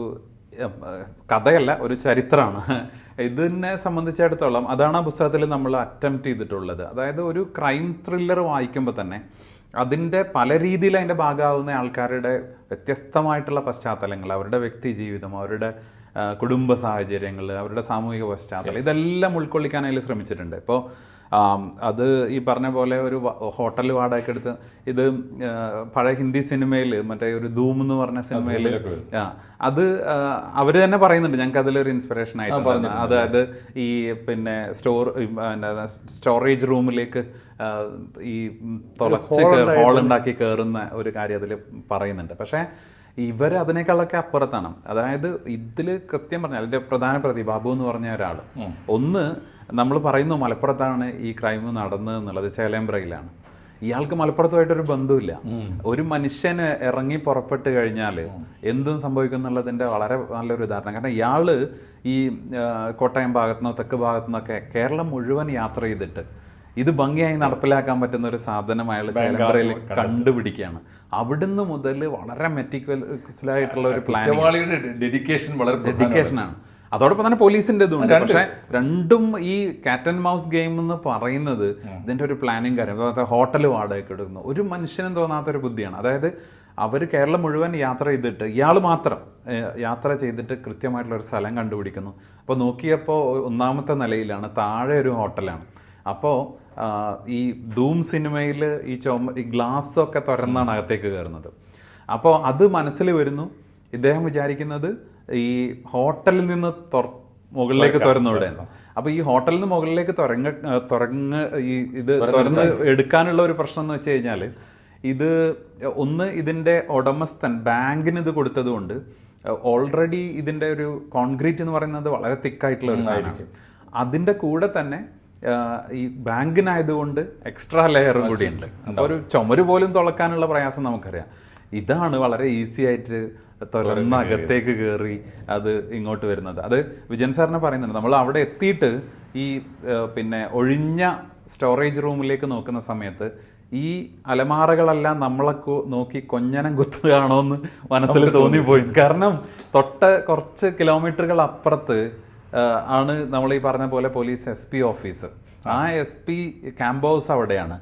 കഥയല്ല, ഒരു ചരിത്രമാണ്. ഇതിനെ സംബന്ധിച്ചിടത്തോളം അതാണ് ആ പുസ്തകത്തിൽ നമ്മൾ അറ്റംപ്റ്റ് ചെയ്തിട്ടുള്ളത്. അതായത് ഒരു ക്രൈം ത്രില്ലർ വായിക്കുമ്പോൾ തന്നെ അതിൻ്റെ പല രീതിയിൽ അതിൻ്റെ ഭാഗമാവുന്ന ആൾക്കാരുടെ വ്യത്യസ്തമായിട്ടുള്ള പശ്ചാത്തലങ്ങൾ, അവരുടെ വ്യക്തി ജീവിതം, അവരുടെ കുടുംബ സാഹചര്യങ്ങൾ, അവരുടെ സാമൂഹിക പശ്ചാത്തലം, ഇതെല്ലാം ഉൾക്കൊള്ളിക്കാൻ അതിൽ ശ്രമിച്ചിട്ടുണ്ട്. ഇപ്പോൾ അത് ഈ പറഞ്ഞ പോലെ ഒരു ഹോട്ടൽ വാടകയ്ക്ക് എടുത്ത്, ഇത് പഴയ ഹിന്ദി സിനിമയിൽ മറ്റേ ഒരു ധൂം എന്ന് പറഞ്ഞ സിനിമയിൽ അത് അവർ തന്നെ പറയുന്നുണ്ട്, ഞങ്ങൾക്ക് അതിലൊരു ഇൻസ്പിറേഷൻ ആയിട്ട്. അതായത് ഈ പിന്നെ സ്റ്റോറേജ് റൂമിലേക്ക് ഈ തുളച്ച് ഹോളുണ്ടാക്കി കയറുന്ന ഒരു കാര്യം അതിൽ പറയുന്നുണ്ട്. പക്ഷേ ഇവർ അതിനേക്കാളൊക്കെ അപ്പുറത്താണ്. അതായത് ഇതിൽ കൃത്യം പറഞ്ഞാൽ അതിൻ്റെ പ്രധാന പ്രതി ബാബു എന്ന് പറഞ്ഞ ഒരാൾ, ഒന്ന് നമ്മൾ പറയുന്നു മലപ്പുറത്താണ് ഈ ക്രൈം നടന്നത് എന്നുള്ളത്, ചേലേമ്പ്രയിലാണ്. ഇയാൾക്ക് മലപ്പുറത്തുമായിട്ടൊരു ബന്ധമില്ല. ഒരു മനുഷ്യന് ഇറങ്ങി പുറപ്പെട്ട് കഴിഞ്ഞാൽ എന്തും സംഭവിക്കും എന്നുള്ളതിൻ്റെ വളരെ നല്ലൊരു ഉദാഹരണം. കാരണം ഇയാൾ ഈ കോട്ടയം ഭാഗത്തുനിന്നോ തെക്ക് ഭാഗത്തുനിന്നൊക്കെ കേരളം മുഴുവൻ യാത്ര ചെയ്തിട്ട് ഇത് ഭംഗിയായി നടപ്പിലാക്കാൻ പറ്റുന്ന ഒരു സാധനം അയാൾ ചേലമ്പ്രയിൽ കണ്ടുപിടിക്കുകയാണ്. അവിടുന്ന് മുതൽ വളരെ മെറ്റിക്കുലസായിട്ടുള്ള ഒരു ഡെഡിക്കേഷനാണ്. അതോടൊപ്പം തന്നെ പോലീസിന്റെ ഇതുണ്ട്. പക്ഷെ രണ്ടും ഈ കാറ്റ് ആൻഡ് മൗസ് ഗെയിം എന്ന് പറയുന്നത് ഇതിന്റെ ഒരു പ്ലാനിങ് കാര്യം, ഹോട്ടൽ വാടകയ്ക്ക് എടുക്കുന്നു, ഒരു മനുഷ്യനും തോന്നാത്തൊരു ബുദ്ധിയാണ്. അതായത് അവർ കേരളം മുഴുവൻ യാത്ര ചെയ്തിട്ട്, ഇയാൾ മാത്രം യാത്ര ചെയ്തിട്ട് കൃത്യമായിട്ടുള്ള ഒരു സ്ഥലം കണ്ടുപിടിക്കുന്നു. അപ്പോൾ നോക്കിയപ്പോൾ ഒന്നാമത്തെ നിലയിലാണ്, താഴെ ഒരു ഹോട്ടലാണ്. അപ്പോൾ ഈ ധൂം സിനിമയിൽ ഈ ഗ്ലാസ്സൊക്കെ തുറന്നാണ് അകത്തേക്ക് കയറുന്നത്. അപ്പോൾ അത് മനസ്സിൽ വരുന്നു. ഇദ്ദേഹം വിചാരിക്കുന്നത് ഈ ഹോട്ടലിൽ നിന്ന് മുകളിലേക്ക് തുറന്നുവിടുകയാണ്. അപ്പോൾ ഈ ഹോട്ടലിൽ നിന്ന് മുകളിലേക്ക് തുറന്ന് എടുക്കാനുള്ള ഒരു പ്രശ്നം എന്ന് വെച്ച് കഴിഞ്ഞാൽ, ഇത് ഒന്ന് ഇതിൻ്റെ ഉടമസ്ഥൻ ബാങ്കിന് ഇത് കൊടുത്തത് കൊണ്ട് ഓൾറെഡി ഇതിൻ്റെ ഒരു കോൺക്രീറ്റ് എന്ന് പറയുന്നത് വളരെ തിക്കായിട്ടുള്ള ഒരു സാധനമായിരിക്കും. അതിൻ്റെ കൂടെ തന്നെ ഈ ബാങ്കിനായതുകൊണ്ട് എക്സ്ട്രാ ലെയറും കൂടിയുണ്ട്. അപ്പോൾ ഒരു ചുമര് പോലും തുളക്കാനുള്ള പ്രയാസം നമുക്കറിയാം. ഇതാണ് വളരെ ഈസി ആയിട്ട് തുറന്ന് അകത്തേക്ക് കയറി അത് ഇങ്ങോട്ട് വരുന്നത്. അത് വിജയൻ സാറിനെ പറയുന്നുണ്ട്. നമ്മൾ അവിടെ എത്തിയിട്ട് ഈ പിന്നെ ഒഴിഞ്ഞ സ്റ്റോറേജ് റൂമിലേക്ക് നോക്കുന്ന സമയത്ത് ഈ അലമാറകളെല്ലാം നമ്മളെ നോക്കി കൊഞ്ഞനം കുത്തുകയാണോ എന്ന് മനസ്സിൽ തോന്നിപ്പോയി. കാരണം കുറച്ച് കിലോമീറ്ററുകൾ അപ്പുറത്ത് ആണ് നമ്മൾ ഈ പറഞ്ഞ പോലെ പോലീസ് SP ഓഫീസ്. ആ SP ക്യാമ്പ് ഹൗസ് അവിടെയാണ്,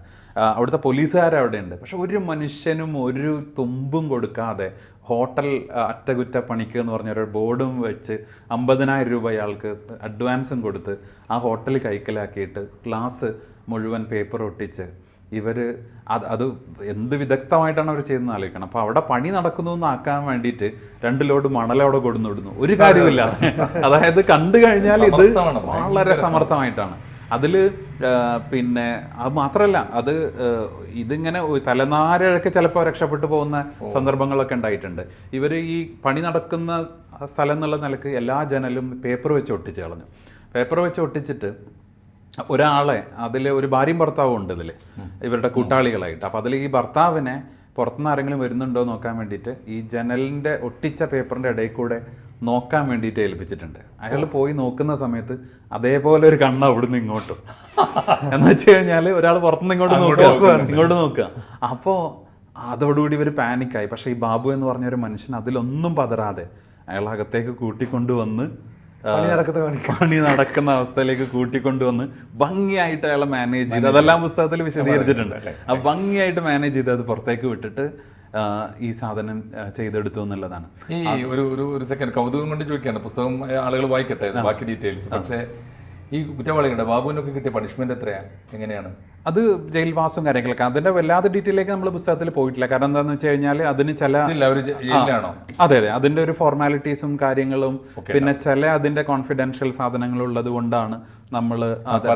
അവിടുത്തെ പോലീസുകാരവിടെയുണ്ട്. പക്ഷെ ഒരു മനുഷ്യനും ഒരു തുമ്പും കൊടുക്കാതെ ഹോട്ടൽ അറ്റകുറ്റപ്പണിക്ക് എന്ന് പറഞ്ഞൊരു ബോർഡും വെച്ച് 50,000 രൂപ അയാൾക്ക് അഡ്വാൻസും കൊടുത്ത് ആ ഹോട്ടൽ കൈക്കലാക്കിയിട്ട് ഗ്ലാസ് മുഴുവൻ പേപ്പർ ഒട്ടിച്ച് ഇവർ അത് എന്ത് വിദഗ്ധമായിട്ടാണ് അവർ ചെയ്യുന്നത് ആലോചിക്കണം. അപ്പോൾ അവിടെ പണി നടക്കുന്നു എന്നാക്കാൻ വേണ്ടിയിട്ട് 2 ലോഡ് മണലവിടെ കൊടുന്നിടുന്നു. ഒരു കാര്യമില്ല. അതായത് കണ്ടു കഴിഞ്ഞാൽ ഇത് വളരെ സമർത്ഥമായിട്ടാണ്. അതിൽ പിന്നെ അത് മാത്രമല്ല, ഇതിങ്ങനെ തലനാരഴക്ക് ചിലപ്പോൾ രക്ഷപ്പെട്ടു പോകുന്ന സന്ദർഭങ്ങളൊക്കെ ഉണ്ടായിട്ടുണ്ട്. ഇവർ ഈ പണി നടക്കുന്ന സ്ഥലം എന്നുള്ള നിലക്ക് എല്ലാ ജനലും പേപ്പർ വെച്ച് ഒട്ടിച്ച് കളഞ്ഞു. പേപ്പർ വെച്ച് ഒട്ടിച്ചിട്ട് ഒരാളെ, അതിൽ ഒരു ഭാര്യയും ഭർത്താവും ഉണ്ട് ഇതിൽ, ഇവരുടെ കൂട്ടാളികളായിട്ട്. അപ്പോൾ അതിൽ ഈ ഭർത്താവിനെ പുറത്തുനിന്ന് ആരെങ്കിലും വരുന്നുണ്ടോ നോക്കാൻ വേണ്ടിയിട്ട് ഈ ജനലിൻ്റെ ഒട്ടിച്ച പേപ്പറിൻ്റെ ഇടയിൽ കൂടെ നോക്കാൻ വേണ്ടിയിട്ട് ഏൽപ്പിച്ചിട്ടുണ്ട്. അയാൾ പോയി നോക്കുന്ന സമയത്ത് അതേപോലെ ഒരു കണ്ണ് അവിടുന്ന് ഇങ്ങോട്ടും എന്ന് വെച്ച് കഴിഞ്ഞാൽ ഒരാൾ പുറത്തുനിന്ന് ഇങ്ങോട്ട് നോക്കുക. അപ്പോൾ അതോടുകൂടി ഇവർ പാനിക്കായി. പക്ഷേ ഈ ബാബു എന്ന് പറഞ്ഞ ഒരു മനുഷ്യൻ അതിലൊന്നും പതറാതെ അയാൾ അകത്തേക്ക് കൂട്ടിക്കൊണ്ടുവന്ന് പണി നടക്കുന്ന അവസ്ഥയിലേക്ക് കൂട്ടിക്കൊണ്ടുവന്ന് ഭംഗിയായിട്ട് അയാളെ മാനേജ് ചെയ്ത്, അതെല്ലാം പുസ്തകത്തിൽ വിശദീകരിച്ചിട്ടുണ്ട്. ആ ഭംഗിയായിട്ട് മാനേജ് ചെയ്ത് അത് പുറത്തേക്ക് വിട്ടിട്ട് ഈ സാധനം ചെയ്തെടുത്തു എന്നുള്ളതാണ്. ഈ ഒരു സെക്കൻഡ് കൗതുകം കൊണ്ട് ചോദിക്കുകയാണ്, പുസ്തകം ആളുകൾ വായിക്കട്ടെ ബാക്കി ഡീറ്റെയിൽസ്. പക്ഷേ ഈ കുറ്റവാളികളുടെ ബാബുവിനൊക്കെ കിട്ടിയ പണിഷ്മെന്റ് എത്രയാണ്, എങ്ങനെയാണ്? അത് ജയിൽവാസവും കാര്യങ്ങളൊക്കെ അതിന്റെ വല്ലാതെ ഡീറ്റെയിലേക്ക് നമ്മൾ പുസ്തകത്തിൽ പോയിട്ടില്ല. കാരണം എന്താണെന്ന് വെച്ച് കഴിഞ്ഞാൽ അതിന് അതെ അതിന്റെ ഒരു ഫോർമാലിറ്റീസും കാര്യങ്ങളും പിന്നെ ചില അതിന്റെ കോൺഫിഡൻഷ്യൽ സാധനങ്ങൾ ഉള്ളത് കൊണ്ടാണ് നമ്മൾ.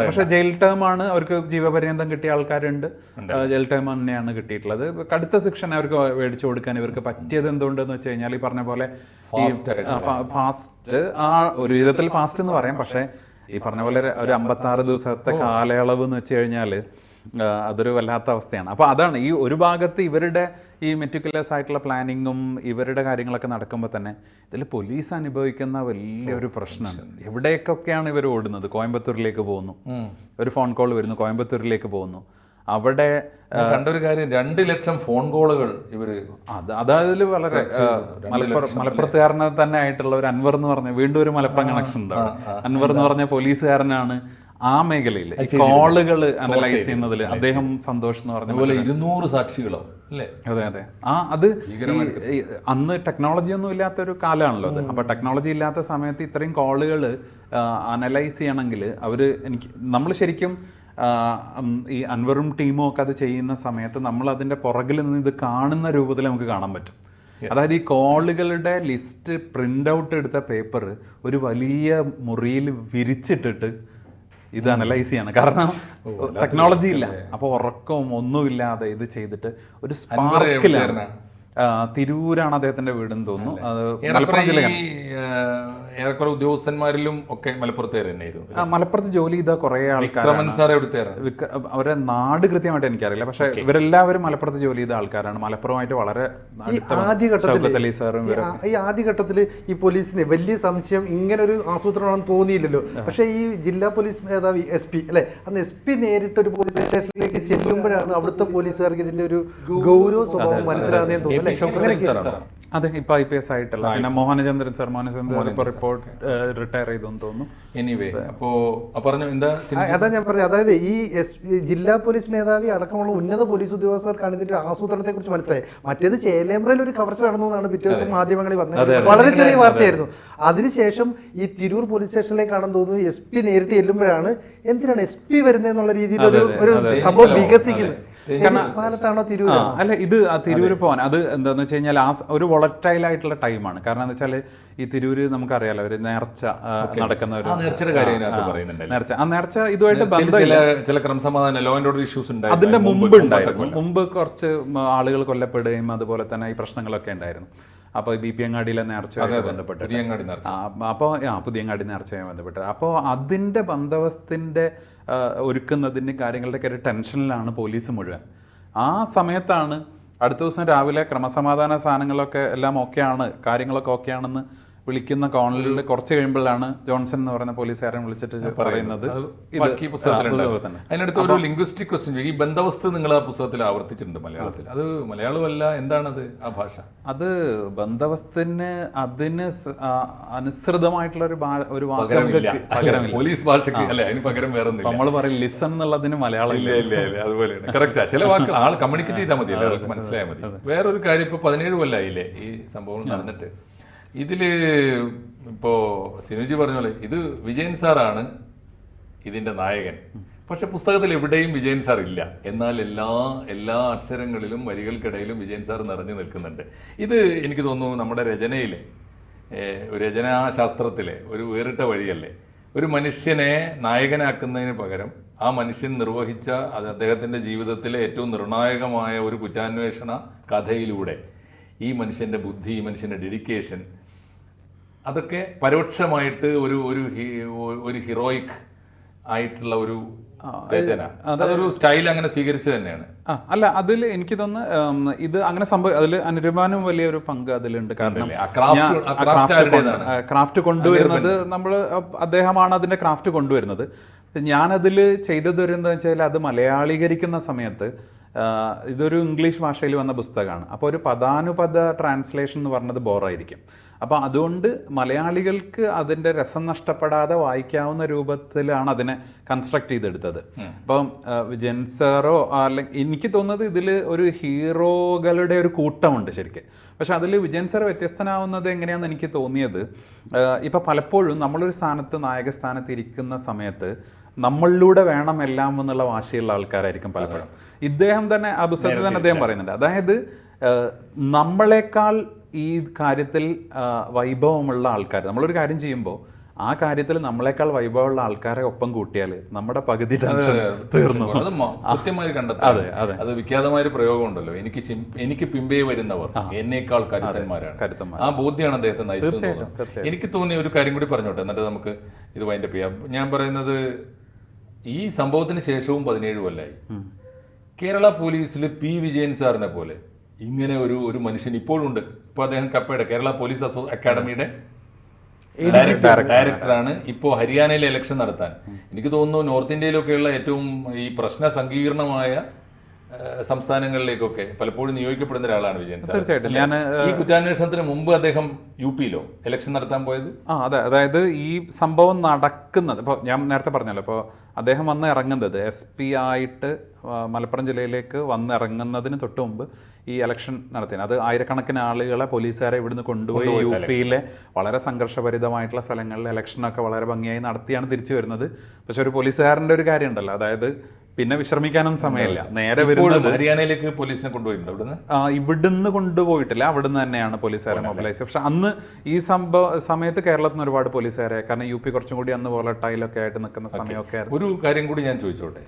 പക്ഷെ ജയിൽ ടേം ആണ്, അവർക്ക് ജീവപര്യന്തം കിട്ടിയ ആൾക്കാരുണ്ട്. ജയിൽ ടേം തന്നെയാണ് കിട്ടിയിട്ടുള്ളത്. കടുത്ത ശിക്ഷ അവർക്ക് മേടിച്ചു കൊടുക്കാൻ ഇവർക്ക് പറ്റിയത് എന്തുകൊണ്ടെന്ന് വെച്ച് കഴിഞ്ഞാൽ ഈ പറഞ്ഞ പോലെ ഫാസ്റ്റ്, ആ ഒരു വിധത്തിൽ ഫാസ്റ്റ് എന്ന് പറയാം. പക്ഷെ ഈ പറഞ്ഞ പോലെ ഒരു 56 ദിവസത്തെ കാലയളവ് എന്ന് വെച്ച് കഴിഞ്ഞാൽ അതൊരു വല്ലാത്ത അവസ്ഥയാണ്. അപ്പോൾ അതാണ് ഈ ഒരു ഭാഗത്ത് ഇവരുടെ ഈ മെറ്റിക്കുലസ് ആയിട്ടുള്ള പ്ലാനിങ്ങും ഇവരുടെ കാര്യങ്ങളൊക്കെ നടക്കുമ്പോൾ തന്നെ ഇതിൽ പോലീസ് അനുഭവിക്കുന്ന വലിയൊരു പ്രശ്നമാണ്. എവിടേക്കൊക്കെയാണ് ഇവർ ഓടുന്നത്? കോയമ്പത്തൂരിലേക്ക് പോകുന്നു, ഒരു ഫോൺ കോൾ വരുന്നു, കോയമ്പത്തൂരിലേക്ക് പോകുന്നു. അവിടെ കണ്ടൊരു കാര്യം, 2 ലക്ഷം ഫോൺ കോളുകൾ ഇവര് അതായത് വളരെ മലപ്പുറത്തുകാരനെ തന്നെ ആയിട്ടുള്ള ഒരു അൻവർ എന്ന് പറഞ്ഞ, വീണ്ടും ഒരു മലപ്പുറം കണക്ഷൻ ഉണ്ടാവും. അൻവർ എന്ന് പറഞ്ഞ പോലീസുകാരനാണ് ആ മേഖലയിൽ കോളുകൾ അനലൈസ് ചെയ്യുന്നതിൽ അദ്ദേഹം സന്തോഷം എന്ന് പറഞ്ഞ പോലെ 200 സാക്ഷികളോ അല്ലേ? അതെ അതെ. അത് അന്ന് ടെക്നോളജി ഒന്നും ഇല്ലാത്തൊരു കാലമാണല്ലോ അത്. അപ്പൊ ടെക്നോളജി ഇല്ലാത്ത സമയത്ത് ഇത്രയും കോളുകൾ അനലൈസ് ചെയ്യണമെങ്കിൽ നമ്മൾ ശരിക്കും ഈ അൻവറും ടീമും ഒക്കെ അത് ചെയ്യുന്ന സമയത്ത് നമ്മൾ അതിന്റെ പുറകിൽ നിന്ന് ഇത് കാണുന്ന രൂപത്തിൽ നമുക്ക് കാണാൻ പറ്റും. അതായത് ഈ കോളുകളുടെ ലിസ്റ്റ് പ്രിന്റ് ഔട്ട് എടുത്ത പേപ്പർ ഒരു വലിയ മുറിയിൽ വിരിച്ചിട്ടിട്ട് ഇത് അനലൈസ് ചെയ്യണം. കാരണം ടെക്നോളജി ഇല്ല. അപ്പൊ ഉറക്കവും ഒന്നുമില്ലാതെ ഇത് ചെയ്തിട്ട് ഒരു സ്പാർക്കിലാണ്. തിരൂരാണ് അദ്ദേഹത്തിന്റെ വീടെന്ന് തോന്നുന്നു. ഏറെക്കുറെ ഉദ്യോഗസ്ഥന്മാരിലും ഒക്കെ മലപ്പുറത്തേര് തന്നെയായിരുന്നു. മലപ്പുറത്ത് ജോലി ചെയ്ത കുറെ ആൾക്കാർ, അവരെ നാട് കൃത്യമായിട്ട് എനിക്കറിയില്ല. പക്ഷെ ഇവരെല്ലാവരും മലപ്പുറത്ത് ജോലി ചെയ്ത ആൾക്കാരാണ്. മലപ്പുറമായിട്ട് വളരെ ഈ ആദ്യഘട്ടത്തിൽ ഈ പോലീസിന് വലിയ സംശയം ഇങ്ങനെ ഒരു ആസൂത്രണമാണെന്ന് തോന്നിയില്ലല്ലോ. പക്ഷെ ഈ ജില്ലാ പോലീസ് മേധാവി SP അല്ലെ, അന്ന് SP നേരിട്ട് ഒരു പോലീസ് സ്റ്റേഷനിലേക്ക് ചെല്ലുമ്പോഴാണ് അവിടുത്തെ പോലീസുകാർക്ക് ഇതിന്റെ ഒരു ഗൗരവ സ്വഭാവം മനസ്സിലാകുന്നതെന്ന് തോന്നുന്നു. അതെ, ഇപ്പൊ IPS ആയിട്ടല്ല. പിന്നെ മോഹനചന്ദ്രൻ ഇപ്പൊ റിപ്പോർട്ട് റിട്ടയർ ചെയ്തെന്ന് തോന്നുന്നു. എനിവേ അപ്പോ പറഞ്ഞു എന്താ അതാ ഞാൻ പറഞ്ഞത്. അതായത് ഈ ജില്ലാ പോലീസ് മേധാവി അടക്കമുള്ള ഉന്നത പോലീസ് ഉദ്യോഗസ്ഥർക്കാണ് ഇതിന്റെ ആസൂത്രണത്തെ കുറിച്ച് മനസ്സിലായി. മറ്റേത് ചേലേമ്പ്രയിൽ ഒരു കവർച്ച നടന്നു എന്നാണ് പിറ്റേ ദിവസം മാധ്യമങ്ങളിൽ വന്നത്. വളരെ ചെറിയ വാർത്തയായിരുന്നു. അതിനുശേഷം ഈ തിരൂർ പോലീസ് സ്റ്റേഷനിലേക്കാണെന്ന് തോന്നുന്നു SP നേരിട്ട് ചെല്ലുമ്പോഴാണ് എന്തിനാണ് SP വരുന്നതെന്നുള്ള രീതിയിൽ ഒരു സംഭവം വികസിക്കുന്നത്. ാണോ തിരൂർ? അല്ല, ഇത് തിരൂര് പോകാൻ അത് എന്താന്ന് വെച്ച് കഴിഞ്ഞാൽ ഒരു വൊളറ്റൈൽ ആയിട്ടുള്ള ടൈമാണ്. കാരണം എന്താ വെച്ചാൽ ഈ തിരൂര് നമുക്കറിയാലോ ഒരു നേർച്ച നടക്കുന്ന ഒരു നേർച്ച. ആ നേർച്ച ഇതുമായിട്ട് ബന്ധമില്ല. അതിന്റെ മുമ്പ് ഉണ്ടായിരുന്നു. മുമ്പ് കുറച്ച് ആളുകൾ കൊല്ലപ്പെടുകയും അതുപോലെ തന്നെ ഈ പ്രശ്നങ്ങളൊക്കെ ഉണ്ടായിരുന്നു. അപ്പോൾ BP-അങ്ങാടിയിലെ നേർച്ചയുമായി ബന്ധപ്പെട്ട് അപ്പോൾ പുതിയങ്ങാടി നേർച്ചയുമായി ബന്ധപ്പെട്ട് അപ്പോൾ അതിൻ്റെ ബന്ദോബസ്തിൻ്റെ ഒരുക്കുന്നതിൻ്റെ കാര്യങ്ങളുടെയൊക്കെ ഒരു ടെൻഷനിലാണ് പോലീസ് മുഴുവൻ. ആ സമയത്താണ് അടുത്ത ദിവസം രാവിലെ ക്രമസമാധാന സാധനങ്ങളൊക്കെ എല്ലാം ഓക്കെയാണ്, കാര്യങ്ങളൊക്കെ ഓക്കെയാണെന്ന് വിളിക്കുന്ന കോളനിൽ കുറച്ച് കഴിയുമ്പോഴാണ് ജോൺസൺ എന്ന് പറയുന്ന പോലീസുകാരൻ വിളിച്ചിട്ട് പറയുന്നത്. അതിനടുത്ത് ഒരു ലിംഗ്വിസ്റ്റിക് ക്വസ്റ്റ്യൻ, ഈ ബന്ദോബസ്ത് നിങ്ങൾ ആ പുസ്തകത്തിൽ ആവർത്തിച്ചിട്ടുണ്ട് മലയാളത്തിൽ. അത് മലയാളമല്ല, എന്താണത് ആ ഭാഷ? അത് ബന്ദോബസ്തിന് അതിന് അനുസൃതമായിട്ടുള്ള ഒരു പോലീസ് ഭാഷയ്ക്ക് അല്ലെ, അതിന് പകരം വേറെ നമ്മൾ പറയും ലിസൺ എന്നുള്ളതിന് മലയാളം ഇല്ല. അതുപോലെയാണ്. കറക്റ്റാ. ചില വാക്കുകൾ ആൾ കമ്മ്യൂണിക്കേറ്റ് ചെയ്താൽ മതി, അവർക്ക് മനസ്സിലായാൽ മതി. വേറൊരു കാര്യം, ഇപ്പൊ 17 കൊല്ലമായില്ലേ ഈ സംഭവം നടന്നിട്ട്. ഇതില് ഇപ്പോ സിനുജി പറഞ്ഞ പോലെ ഇത് വിജയൻ സാറാണ് ഇതിന്റെ നായകൻ. പക്ഷെ പുസ്തകത്തിൽ എവിടെയും വിജയൻ സാർ ഇല്ല. എന്നാൽ എല്ലാ അക്ഷരങ്ങളിലും വരികൾക്കിടയിലും വിജയൻ സാർ നിറഞ്ഞു നിൽക്കുന്നുണ്ട്. ഇത് എനിക്ക് തോന്നുന്നു നമ്മുടെ രചനയിലെ രചനാശാസ്ത്രത്തിലെ ഒരു വേറിട്ട വഴിയല്ലേ. ഒരു മനുഷ്യനെ നായകനാക്കുന്നതിന് പകരം ആ മനുഷ്യൻ നിർവഹിച്ച അദ്ദേഹത്തിന്റെ ജീവിതത്തിലെ ഏറ്റവും നിർണായകമായ ഒരു കുറ്റാന്വേഷണ കഥയിലൂടെ ഈ മനുഷ്യന്റെ ബുദ്ധി, ഈ മനുഷ്യന്റെ ഡെഡിക്കേഷൻ, അതൊക്കെ പരോക്ഷമായിട്ട് ഒരു ഹീറോയിക് ആയിട്ടുള്ള ഒരു രചന, അതൊരു സ്റ്റൈൽ അങ്ങനെ സ്വീകരിച്ചു തന്നെയാണ്. അല്ല, അതിൽ എനിക്ക് തോന്നുന്നു ഇത് അങ്ങനെ അതിൽ അനുരൂപാനും വലിയൊരു പങ്ക് അതിലുണ്ട്. കാരണം ക്രാഫ്റ്റ് കൊണ്ടുവരുന്നത് അദ്ദേഹമാണ് അതിന്റെ ക്രാഫ്റ്റ് കൊണ്ടുവരുന്നത്. ഞാനതിൽ ചെയ്തത് എന്താ വെച്ചാൽ, അത് മലയാളീകരിക്കുന്ന സമയത്ത് ഇതൊരു ഇംഗ്ലീഷ് ഭാഷയിൽ വന്ന പുസ്തകമാണ്. അപ്പോൾ ഒരു പദാനുപദ ട്രാൻസ്ലേഷൻ എന്ന് പറഞ്ഞത് ബോറായിരിക്കും. അപ്പോൾ അതുകൊണ്ട് മലയാളികൾക്ക് അതിൻ്റെ രസം നഷ്ടപ്പെടാതെ വായിക്കാവുന്ന രൂപത്തിലാണ് അതിനെ കൺസ്ട്രക്ട് ചെയ്തെടുത്തത്. അപ്പം വിജയൻ സാറോ അല്ലെങ്കിൽ എനിക്ക് തോന്നുന്നത് ഇതിൽ ഒരു ഹീറോകളുടെ ഒരു കൂട്ടമുണ്ട് ശരിക്കും. പക്ഷെ അതിൽ വിജയൻ സാർ വ്യത്യസ്തനാവുന്നത് എങ്ങനെയാണെന്ന് എനിക്ക് തോന്നിയത്, ഇപ്പം പലപ്പോഴും നമ്മളൊരു സ്ഥാനത്ത് നായക സ്ഥാനത്ത് ഇരിക്കുന്ന സമയത്ത് നമ്മളിലൂടെ വേണം എല്ലാം എന്നുള്ള വാശിയുള്ള ആൾക്കാരായിരിക്കും പലപ്പോഴും. ഇദ്ദേഹം തന്നെ ആ പുസ്തകത്തിൽ തന്നെ അദ്ദേഹം പറയുന്നുണ്ട്, അതായത് നമ്മളെക്കാൾ ഈ കാര്യത്തിൽ വൈഭവമുള്ള ആൾക്കാർ, നമ്മളൊരു കാര്യം ചെയ്യുമ്പോൾ ആ കാര്യത്തിൽ നമ്മളെക്കാൾ വൈഭവമുള്ള ആൾക്കാരെ ഒപ്പം കൂട്ടിയാൽ നമ്മുടെ പകുതി ടെൻഷൻ തീർന്നു. അത് കൃത്യമായി കണ്ടെത്താം. അത് വിഖ്യാതമായ ഒരു പ്രയോഗം ഉണ്ടല്ലോ, എനിക്ക് പിമ്പേ വരുന്നവർ എന്നേക്കാൾ കരുത്തന്മാരാണ്. ആ ബോധ്യമാണ് അദ്ദേഹത്തെ നയിച്ചത്. എനിക്ക് തോന്നിയ ഒരു കാര്യം കൂടി പറഞ്ഞോട്ടെ, എന്നിട്ട് നമുക്ക് ഇത് വൈൻഡപ്പ് ചെയ്യാം. ഞാൻ പറയുന്നത്, ഈ സംഭവത്തിന് ശേഷവും 17 കൊല്ലമായി കേരള പോലീസിൽ P. വിജയൻ സാറിനെ പോലെ ഇങ്ങനെ ഒരു മനുഷ്യൻ ഇപ്പോഴുണ്ട്. ഇപ്പൊ അദ്ദേഹം കപ്പയുടെ കേരള പോലീസ് അക്കാഡമിയുടെ ഡയറക്ടറാണ്. ഇപ്പോൾ ഹരിയാനയിലെ ഇലക്ഷൻ നടത്താൻ എനിക്ക് തോന്നുന്നു നോർത്ത് ഇന്ത്യയിലൊക്കെയുള്ള ഏറ്റവും ഈ പ്രശ്ന സങ്കീർണമായ സംസ്ഥാനങ്ങളിലേക്കൊക്കെ പലപ്പോഴും നിയോഗിക്കപ്പെടുന്ന ഒരാളാണ് വിജയൻ സാർ. തീർച്ചയായിട്ടും. ഞാൻ ഈ കുറ്റാന്വേഷണത്തിന് മുമ്പ് അദ്ദേഹം UP-യിലോ ഇലക്ഷൻ നടത്താൻ പോയത്. അതെ, അതായത് ഈ സംഭവം നടക്കുന്നത്, ഇപ്പോൾ ഞാൻ നേരത്തെ പറഞ്ഞല്ലോ, ഇപ്പോൾ അദ്ദേഹം വന്ന് ഇറങ്ങുന്നത് SP ആയിട്ട് മലപ്പുറം ജില്ലയിലേക്ക് വന്ന് ഇറങ്ങുന്നതിന് തൊട്ട് മുമ്പ് ഈ ഇലക്ഷൻ നടത്തിയത്. അത് ആയിരക്കണക്കിന് ആളുകളെ പോലീസുകാരെ ഇവിടുന്ന് കൊണ്ടുപോയി UP-യിലെ വളരെ സംഘർഷഭരിതമായിട്ടുള്ള സ്ഥലങ്ങളിൽ ഇലക്ഷനൊക്കെ വളരെ ഭംഗിയായി നടത്തിയാണ് തിരിച്ചു വരുന്നത്. പക്ഷെ ഒരു പോലീസുകാരൻ്റെ ഒരു കാര്യം ഉണ്ടല്ലോ, അതായത് പിന്നെ വിശ്രമിക്കാനും സമയമില്ല, നേരെ വരുന്നത് ഹരിയാനയിലേക്ക് പോലീസിനെ കൊണ്ടുപോയിട്ടുണ്ട്. ഇവിടുന്ന് കൊണ്ടുപോയിട്ടില്ല, അവിടുന്ന് തന്നെയാണ് പോലീസുകാരെ മൊബിലൈസ്. പക്ഷെ അന്ന് ഈ സമയത്ത് കേരളത്തിൽ നിന്ന് ഒരുപാട് പോലീസുകാരെ, കാരണം UP കുറച്ചും കൂടി അന്ന് വോളട്ടൈലൊക്കെ ആയിട്ട് നിൽക്കുന്ന സമയമൊക്കെ. ഒരു കാര്യം കൂടി ഞാൻ ചോദിച്ചോട്ടെ,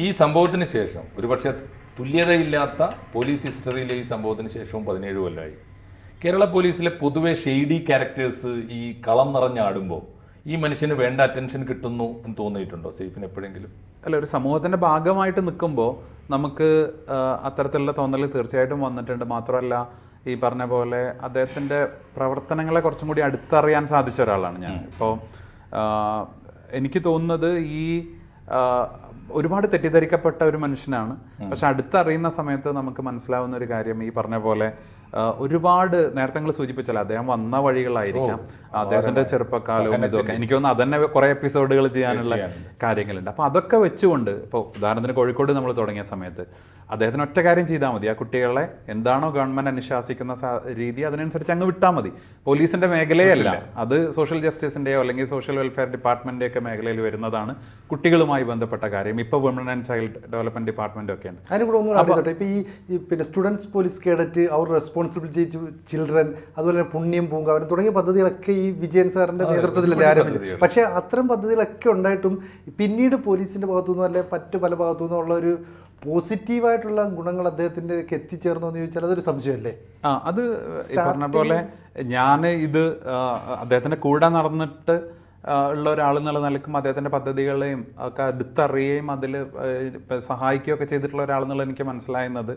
ഈ സംഭവത്തിന് ശേഷം ഒരുപക്ഷെ തുല്യതയില്ലാത്ത പോലീസ് ഹിസ്റ്ററിയിലെ ഈ സംഭവത്തിന് ശേഷവും 17 കൊല്ലമായി കേരള പോലീസിലെ പൊതുവെ ഷെയ്ഡി ക്യാരക്ടേഴ്സ് ഈ കളം നിറഞ്ഞാടുമ്പോൾ ഈ മനുഷ്യന് വേണ്ട അറ്റൻഷൻ കിട്ടുന്നു എന്ന് തോന്നിയിട്ടുണ്ടോ സെയ്ഫിന് എപ്പോഴെങ്കിലും? അല്ല, ഒരു സമൂഹത്തിൻ്റെ ഭാഗമായിട്ട് നിൽക്കുമ്പോൾ നമുക്ക് അത്തരത്തിലുള്ള തോന്നൽ തീർച്ചയായിട്ടും വന്നിട്ടുണ്ട്. മാത്രമല്ല, ഈ പറഞ്ഞ പോലെ അദ്ദേഹത്തിൻ്റെ പ്രവർത്തനങ്ങളെ കുറച്ചും കൂടി അടുത്തറിയാൻ സാധിച്ച ഒരാളാണ് ഞാൻ. ഇപ്പോൾ എനിക്ക് തോന്നുന്നത് ഈ ഒരുപാട് തെറ്റിദ്ധരിക്കപ്പെട്ട ഒരു മനുഷ്യനാണ്. പക്ഷെ അടുത്തറിയുന്ന സമയത്ത് നമുക്ക് മനസ്സിലാവുന്ന ഒരു കാര്യം, ഈ പറഞ്ഞ പോലെ ഒരുപാട് നേരത്തെ നിങ്ങൾ സൂചിപ്പിച്ചല്ലോ, അദ്ദേഹം വന്ന വഴികളായിരിക്കാം, അദ്ദേഹത്തിന്റെ ചെറുപ്പക്കാലവും ഇതൊക്കെ എനിക്ക് തോന്നുന്നു അതന്നെ കുറെ എപ്പിസോഡുകൾ ചെയ്യാനുള്ള കാര്യങ്ങളുണ്ട്. അപ്പോൾ അതൊക്കെ വെച്ചുകൊണ്ട് ഇപ്പോൾ ഉദാഹരണത്തിന് കോഴിക്കോട് നമ്മൾ തുടങ്ങിയ സമയത്ത് അദ്ദേഹത്തിന് ഒറ്റ കാര്യം ചെയ്താൽ മതി, ആ കുട്ടികളെ എന്താണോ ഗവൺമെന്റ് അനുശാസിക്കുന്ന രീതി അതിനനുസരിച്ച് അങ്ങ് വിട്ടാൽ മതി. പോലീസിന്റെ മേഖലയല്ല അത്, സോഷ്യൽ ജസ്റ്റിസിന്റെയോ അല്ലെങ്കിൽ സോഷ്യൽ വെൽഫെയർ ഡിപ്പാർട്ട്മെന്റിന്റെ ഒക്കെ മേഖലയിൽ വരുന്നതാണ് കുട്ടികളുമായി ബന്ധപ്പെട്ട കാര്യം. ഇപ്പോൾ woman and child development department ഒക്കെയാണ്. അതിന് കൂടെ ഒന്നും ഇപ്പോൾ ഈ പിന്നെ സ്റ്റുഡൻസ് പോലീസ് കേഡറ്റ്, അവർ റെസ്പോൺസിബിലിറ്റി ടു ചിൽഡ്രൻ, അതുപോലെ തന്നെ പുണ്യം പൂങ്കാവനം തുടങ്ങിയ പദ്ധതികളൊക്കെ ഈ വിജയൻ സാറിന്റെ നേതൃത്വത്തിലല്ലേ ആരംഭിച്ചത്. പക്ഷേ അത്തരം പദ്ധതികളൊക്കെ ഉണ്ടായിട്ടും പിന്നീട് പോലീസിന്റെ ഭാഗത്തുനിന്നോ അല്ലെങ്കിൽ മറ്റു പല ഭാഗത്തുനിന്നോ ഉള്ള ഒരു പോസിറ്റീവായിട്ടുള്ള ഗുണങ്ങൾ അദ്ദേഹത്തിൻ്റെ എത്തിച്ചേർന്നു എന്ന് ചോദിച്ചാൽ അതൊരു സംശയമല്ലേ? അത് പറഞ്ഞ പോലെ ഞാൻ ഇത് അദ്ദേഹത്തിന്റെ കൂടെ നടന്നിട്ട് ഉള്ള ഒരാൾ എന്നുള്ള നിലക്കും അദ്ദേഹത്തിന്റെ പദ്ധതികളെയും ഒക്കെ അടുത്തറിയുകയും അതിൽ സഹായിക്കുകയൊക്കെ ചെയ്തിട്ടുള്ള ഒരാൾ എന്നുള്ള എനിക്ക് മനസ്സിലാകുന്നത്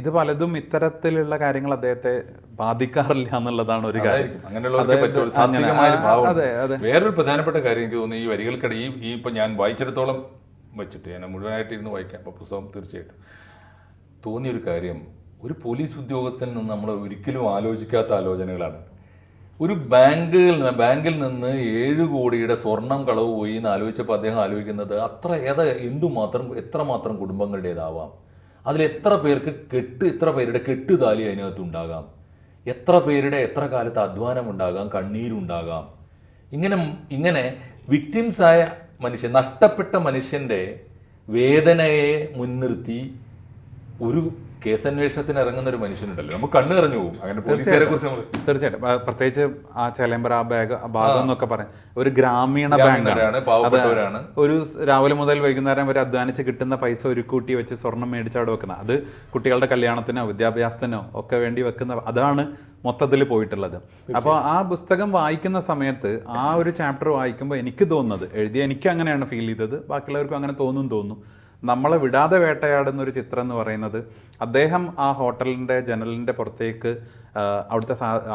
ഇത് പലതും ഇത്തരത്തിലുള്ള കാര്യങ്ങൾ അദ്ദേഹത്തെ ബാധിക്കാറില്ല എന്നുള്ളതാണ് ഒരു കാര്യം. വേറൊരു പ്രധാനപ്പെട്ട കാര്യം എനിക്ക് തോന്നുന്നു ഈ വരികൾക്കിടയിൽ ഈ ഇപ്പൊ ഞാൻ വായിച്ചിടത്തോളം വെച്ചിട്ട് ഞാൻ മുഴുവനായിട്ട് ഇരുന്ന് വായിക്കാം, അപ്പോൾ പുസ്തകം തീർച്ചയായിട്ടും തോന്നിയൊരു കാര്യം, ഒരു പോലീസ് ഉദ്യോഗസ്ഥനിൽ നിന്ന് നമ്മൾ ഒരിക്കലും ആലോചിക്കാത്ത ആലോചനകളാണ്. ഒരു ബാങ്കിൽ നിന്ന് 7 കോടിയുടെ സ്വർണം കളവ് പോയി എന്ന് ആലോചിച്ചപ്പോൾ അദ്ദേഹം ആലോചിക്കുന്നത് എത്രമാത്രം കുടുംബങ്ങളുടേതാവാം, അതിൽ എത്ര പേരുടെ കെട്ടുതാലി അതിനകത്തുണ്ടാകാം, എത്ര പേരുടെ എത്ര കാലത്ത് അധ്വാനം ഉണ്ടാകാം, കണ്ണീരുണ്ടാകാം. ഇങ്ങനെ വിക്ടിംസായ നഷ്ടപ്പെട്ട മനുഷ്യന്റെ വേദനയെ മുൻനിർത്തി ഒരു കേസന്വേഷണത്തിന് ഇറങ്ങുന്ന ഒരു മനുഷ്യനുണ്ടല്ലോ, നമുക്ക് കണ്ണു നിറഞ്ഞു പോകും. അങ്ങനെ പോലീസുകാരെ കുറിച്ച് തീർച്ചയായിട്ടും, പ്രത്യേകിച്ച് ആ ചേലേമ്പ്ര ഭാഗം എന്നൊക്കെ പറയാം ഒരു ഗ്രാമീണ ബാങ്കാണ്, പാവപ്പെട്ടവരാണ്. ഒരു രാവിലെ മുതൽ വൈകുന്നേരം വരെ അധ്വാനിച്ച് കിട്ടുന്ന പൈസ ഒരു കൂട്ടി വെച്ച് സ്വർണം മേടിച്ച് അവിടെ വെക്കുന്ന, അത് കുട്ടികളുടെ കല്യാണത്തിനോ വിദ്യാഭ്യാസത്തിനോ ഒക്കെ വേണ്ടി വെക്കുന്ന, അതാണ് മൊത്തത്തിൽ പോയിട്ടുള്ളത്. അപ്പോൾ ആ പുസ്തകം വായിക്കുന്ന സമയത്ത് ആ ഒരു ചാപ്റ്റർ വായിക്കുമ്പോൾ എനിക്ക് തോന്നുന്നത്, എനിക്ക് അങ്ങനെയാണ് ഫീൽ ചെയ്തത്, ബാക്കിയുള്ളവർക്കും അങ്ങനെ തോന്നുന്നു, നമ്മളെ വിടാതെ വേട്ടയാടുന്ന ഒരു ചിത്രം എന്ന് പറയുന്നത് അദ്ദേഹം ആ ഹോട്ടലിൻ്റെ ജനലിൻ്റെ പുറത്തേക്ക്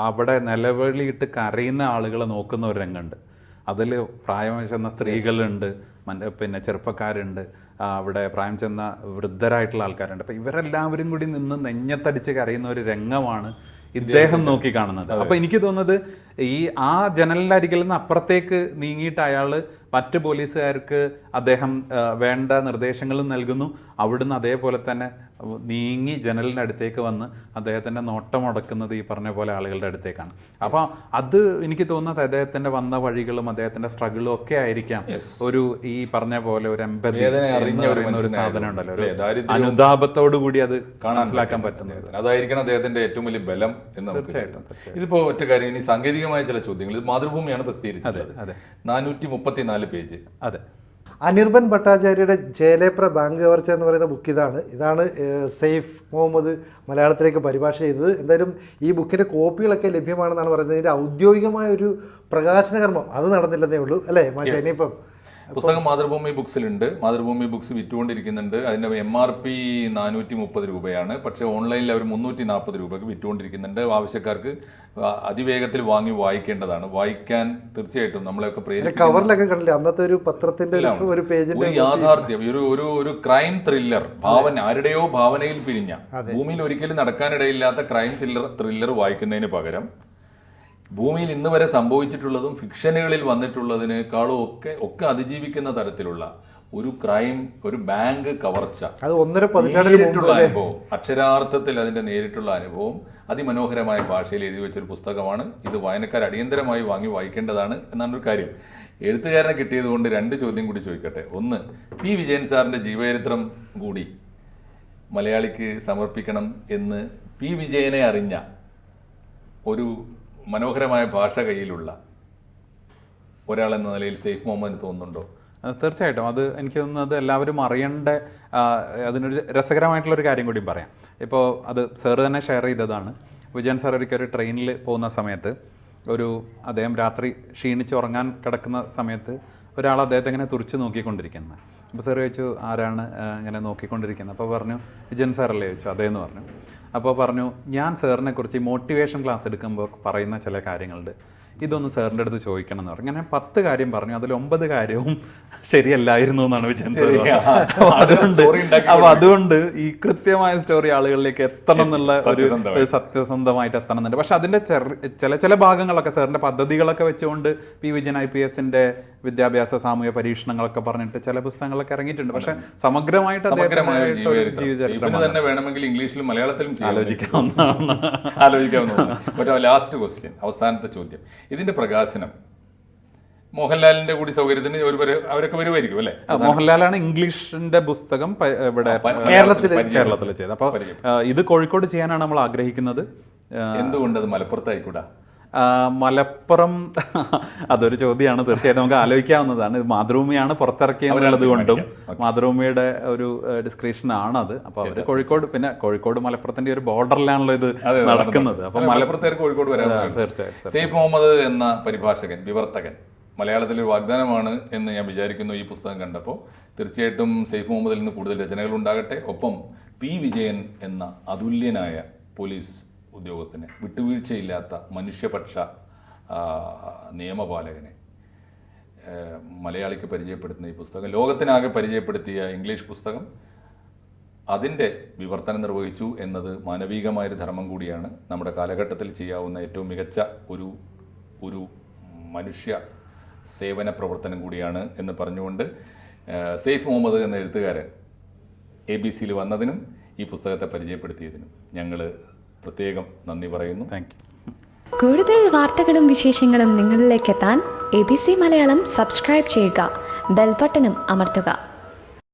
അവിടെ നിലവിളിയിട്ട് കരയുന്ന ആളുകളെ നോക്കുന്ന ഒരു രംഗമുണ്ട്. അതിൽ പ്രായം ചെന്ന സ്ത്രീകളുണ്ട്, പിന്നെ ചെറുപ്പക്കാരുണ്ട്, അവിടെ പ്രായം ചെന്ന വൃദ്ധരായിട്ടുള്ള ആൾക്കാരുണ്ട്. അപ്പം ഇവരെല്ലാവരും കൂടി നിന്ന് നെഞ്ഞത്തടിച്ച് കരയുന്ന ഒരു രംഗമാണ് ഇദ്ദേഹം നോക്കി കാണുന്നത്. അപ്പൊ എനിക്ക് തോന്നുന്നത് ഈ ആ ജനലിന്റെ അരികിൽ നിന്ന് അപ്പുറത്തേക്ക് നീങ്ങിയിട്ട് അയാള് മറ്റ് പോലീസുകാർക്ക് അദ്ദേഹം വേണ്ട നിർദ്ദേശങ്ങളും നൽകുന്നു, അവിടുന്ന് അതേപോലെ തന്നെ നീങ്ങി ജനലിന്റെ അടുത്തേക്ക് വന്ന് അദ്ദേഹത്തിന്റെ നോട്ടം അടക്കുന്നത് ഈ പറഞ്ഞ പോലെ ആളുകളുടെ അടുത്തേക്കാണ്. അപ്പൊ അത് എനിക്ക് തോന്നുന്നത് അദ്ദേഹത്തിന്റെ വന്ന വഴികളും അദ്ദേഹത്തിന്റെ സ്ട്രഗിളും ഒക്കെ ആയിരിക്കാം ഒരു ഈ പറഞ്ഞ പോലെ ഒരു എംപതി ഒരു സാധനം ഉണ്ടല്ലോ, ഒരു അനുതാപത്തോടു കൂടി അത് മനസ്സിലാക്കാൻ പറ്റുന്നത്. അതായിരിക്കണം അദ്ദേഹത്തിന്റെ ഏറ്റവും വലിയ ബലം എന്ന്. തീർച്ചയായിട്ടും ഇതിപ്പോ ഒറ്റ കാര്യം, ഇനി സാങ്കേതികമായ ചില ചോദ്യങ്ങൾ. ഇത് മാതൃഭൂമിയാണ് പ്രസിദ്ധീകരിച്ചത്, 434 പേജ്. അതെ, അനിർബൻ ഭട്ടാചാര്യയുടെ ചേലേപ്ര ബാങ്ക് കവർച്ച എന്ന് പറയുന്ന ബുക്ക് ഇതാണ് സെയ്ഫ് മുഹമ്മദ് മലയാളത്തിലേക്ക് പരിഭാഷ ചെയ്തത്. എന്തായാലും ഈ ബുക്കിൻ്റെ കോപ്പികളൊക്കെ ലഭ്യമാണെന്നാണ് പറയുന്നത്. ഇതിൻ്റെ ഔദ്യോഗികമായ ഒരു പ്രകാശന കർമ്മം അത് നടന്നില്ലെന്നേ ഉള്ളൂ, അല്ലേ മാഷേ? ഇനിയിപ്പം പുസ്തകം മാതൃഭൂമി ബുക്സിലുണ്ട്, മാതൃഭൂമി ബുക്സ് വിറ്റുകൊണ്ടിരിക്കുന്നുണ്ട്. അതിൻ്റെ MRP 430 രൂപയാണ്, പക്ഷേ ഓൺലൈനിൽ അവർ 340 രൂപയ്ക്ക് വിറ്റുകൊണ്ടിരിക്കുന്നുണ്ട്. ആവശ്യക്കാർക്ക് അതിവേഗത്തിൽ വാങ്ങി വായിക്കേണ്ടതാണ്. വായിക്കാൻ തീർച്ചയായിട്ടും നമ്മളെയൊക്കെ കവറിലൊക്കെ കണ്ടില്ലേ അന്നത്തെ ഒരു പത്രത്തിന്റെ ഒരു പേജിന്റെ യാഥാർത്ഥ്യം, ഒരു ക്രൈം ത്രില്ലർ, ആരുടെയോ ഭാവനയിൽ പിരിഞ്ഞ, ഭൂമിയിൽ ഒരിക്കലും നടക്കാനിടയില്ലാത്ത ക്രൈം ത്രില്ലർ വായിക്കുന്നതിന് പകരം ഭൂമിയിൽ ഇന്ന് വരെ സംഭവിച്ചിട്ടുള്ളതും ഫിക്ഷനുകളിൽ വന്നിട്ടുള്ളതിനേക്കാളും ഒക്കെ അതിജീവിക്കുന്ന തരത്തിലുള്ള ഒരു ക്രൈം, ഒരു ബാങ്ക് കവർച്ച, നേരിട്ടുള്ള അനുഭവം, അക്ഷരാർത്ഥത്തിൽ അതിന്റെ നേരിട്ടുള്ള അനുഭവം അതിമനോഹരമായ ഭാഷയിൽ എഴുതി വെച്ചൊരു പുസ്തകമാണ്. ഇത് വായനക്കാർ അടിയന്തരമായി വാങ്ങി വായിക്കേണ്ടതാണ് എന്നാണ് ഒരു കാര്യം. എഴുത്തുകാരനെ കിട്ടിയത് കൊണ്ട് 2 ചോദ്യം കൂടി ചോദിക്കട്ടെ. ഒന്ന്, പി വിജയൻ സാറിന്റെ ജീവചരിത്രം കൂടി മലയാളിക്ക് സമർപ്പിക്കണം എന്ന് പി വിജയനെ അറിഞ്ഞ ഒരു മനോഹരമായ ഭാഷ കയ്യിലുള്ള ഒരാളെന്ന നിലയിൽ സെയ്ഫ് മുഹമ്മദിന് തോന്നുന്നുണ്ടോ? തീർച്ചയായിട്ടും അത് എനിക്ക് തോന്നുന്നത് എല്ലാവരും അറിയേണ്ട, അതിനൊരു രസകരമായിട്ടുള്ളൊരു കാര്യം കൂടി പറയാം. ഇപ്പോൾ അത് സാറ് തന്നെ ഷെയർ ചെയ്തതാണ്. വിജയൻ സാർ ഒരിക്കൽ ട്രെയിനിൽ പോകുന്ന സമയത്ത് അദ്ദേഹം രാത്രി ക്ഷീണിച്ച് ഉറങ്ങാൻ കിടക്കുന്ന സമയത്ത് ഒരാൾ അദ്ദേഹത്തെ ഇങ്ങനെ തുറിച്ച് നോക്കിക്കൊണ്ടിരിക്കുന്നത്. അപ്പോൾ സാർ ചോദിച്ചു, ആരാണ് ഇങ്ങനെ നോക്കിക്കൊണ്ടിരിക്കുന്നത്? അപ്പോൾ പറഞ്ഞു, വിജയൻ സാറല്ലേ ചോദിച്ചു. അതേന്ന് പറഞ്ഞു. അപ്പോൾ പറഞ്ഞു, ഞാൻ സാറിനെ കുറിച്ച് മോട്ടിവേഷൻ ക്ലാസ് എടുക്കുമ്പോൾ പറയുന്ന ചില കാര്യങ്ങളുണ്ട്. ഇതൊന്ന് സാറിൻ്റെ അടുത്ത് ചോദിക്കണം എന്ന് പറഞ്ഞു. ഞാൻ 10 കാര്യം പറഞ്ഞു, അതിൽ 9 കാര്യവും ശരിയല്ലായിരുന്നു എന്നാണ് വിജയൻ സാർ പറഞ്ഞത്. അതുകൊണ്ട് ഈ കൃത്യമായ സ്റ്റോറി ആളുകളിലേക്ക് എത്തണം എന്നുള്ള ഒരു സത്യസന്ധമായിട്ട് എത്തണം എന്നുണ്ട്. പക്ഷെ അതിന്റെ ചില ഭാഗങ്ങളൊക്കെ സാറിന്റെ പദ്ധതികളൊക്കെ വെച്ചുകൊണ്ട് പി വിജയൻ IPSന്റെ വിദ്യാഭ്യാസ സാമൂഹ്യ പരീക്ഷണങ്ങളൊക്കെ പറഞ്ഞിട്ട് ചില പുസ്തകങ്ങളൊക്കെ ഇറങ്ങിയിട്ടുണ്ട്. പക്ഷെ സമഗ്രമായിട്ട് ജീവചരിത്രം തന്നെ വേണമെങ്കിൽ ഇംഗ്ലീഷിലും മലയാളത്തിലും ആലോചിക്കാവുന്നതാണ്. ലാസ്റ്റ് ക്വസ്റ്റ്യൻ, അവസാനത്തെ ചോദ്യം. ഇതിന്റെ പ്രകാശനം മോഹൻലാലിന്റെ കൂടി സൗകര്യത്തിന് അവരൊക്കെ വരുമായിരിക്കും അല്ലെ? മോഹൻലാലാണ് ഇംഗ്ലീഷിന്റെ പുസ്തകം ഇവിടെ കേരളത്തിൽ ചെയ്തത്. അപ്പൊ ഇത് കോഴിക്കോട് ചെയ്യാനാണ് നമ്മൾ ആഗ്രഹിക്കുന്നത്. എന്തുകൊണ്ട് അത് മലപ്പുറത്തായിക്കൂടാ? മലപ്പുറം അതൊരു ചോദ്യമാണ്, തീർച്ചയായിട്ടും നമുക്ക് ആലോചിക്കാവുന്നതാണ്. ഇത് മാതൃഭൂമിയാണ് പുറത്തിറക്കിയെന്നുള്ളത് കൊണ്ടും മാതൃഭൂമിയുടെ ഒരു ഡിസ്ക്രിപ്ഷൻ ആണത്. അപ്പൊ അവര് കോഴിക്കോട്, പിന്നെ കോഴിക്കോട് മലപ്പുറത്തിന്റെ ഒരു ബോർഡറിലാണല്ലോ ഇത് നടക്കുന്നത്. അപ്പൊ മലപ്പുറത്തേക്ക് കോഴിക്കോട് വരാൻ തീർച്ചയായിട്ടും. സെയ്ഫ് മുഹമ്മദ് എന്ന പരിഭാഷകൻ, വിവർത്തകൻ മലയാളത്തിലെ വാഗ്ദാനമാണ് എന്ന് ഞാൻ വിചാരിക്കുന്നു ഈ പുസ്തകം കണ്ടപ്പോൾ. തീർച്ചയായിട്ടും സെയ്ഫ് മുഹമ്മദിൽ നിന്ന് കൂടുതൽ രചനകൾ ഉണ്ടാകട്ടെ. ഒപ്പം പി വിജയൻ എന്ന അതുല്യനായ പോലീസ് ഉദ്യോഗസ്ഥനെ, വിട്ടുവീഴ്ചയില്ലാത്ത മനുഷ്യപക്ഷ നിയമപാലകനെ മലയാളിക്ക് പരിചയപ്പെടുത്തുന്ന ഈ പുസ്തകം, ലോകത്തിനാകെ പരിചയപ്പെടുത്തിയ ഇംഗ്ലീഷ് പുസ്തകം, അതിൻ്റെ വിവർത്തനം നിർവഹിച്ചു എന്നത് മാനവികമായൊരു ധർമ്മം കൂടിയാണ്. നമ്മുടെ കാലഘട്ടത്തിൽ ചെയ്യാവുന്ന ഏറ്റവും മികച്ച ഒരു മനുഷ്യ സേവന പ്രവർത്തനം കൂടിയാണ് എന്ന് പറഞ്ഞുകൊണ്ട് സെയ്ഫ് മുഹമ്മദ് എന്ന എഴുത്തുകാരൻ ABC വന്നതിനും ഈ പുസ്തകത്തെ പരിചയപ്പെടുത്തിയതിനും ഞങ്ങൾ പ്രത്യേകം നന്ദി പറയുന്നു. Thank you. കൂടുതൽ വാർത്തകളും വിശേഷങ്ങളും നിങ്ങളിലേക്ക് എത്താൻ ABC മലയാളം സബ്സ്ക്രൈബ് ചെയ്യുക, ബെൽ ബട്ടണും അമർത്തുക.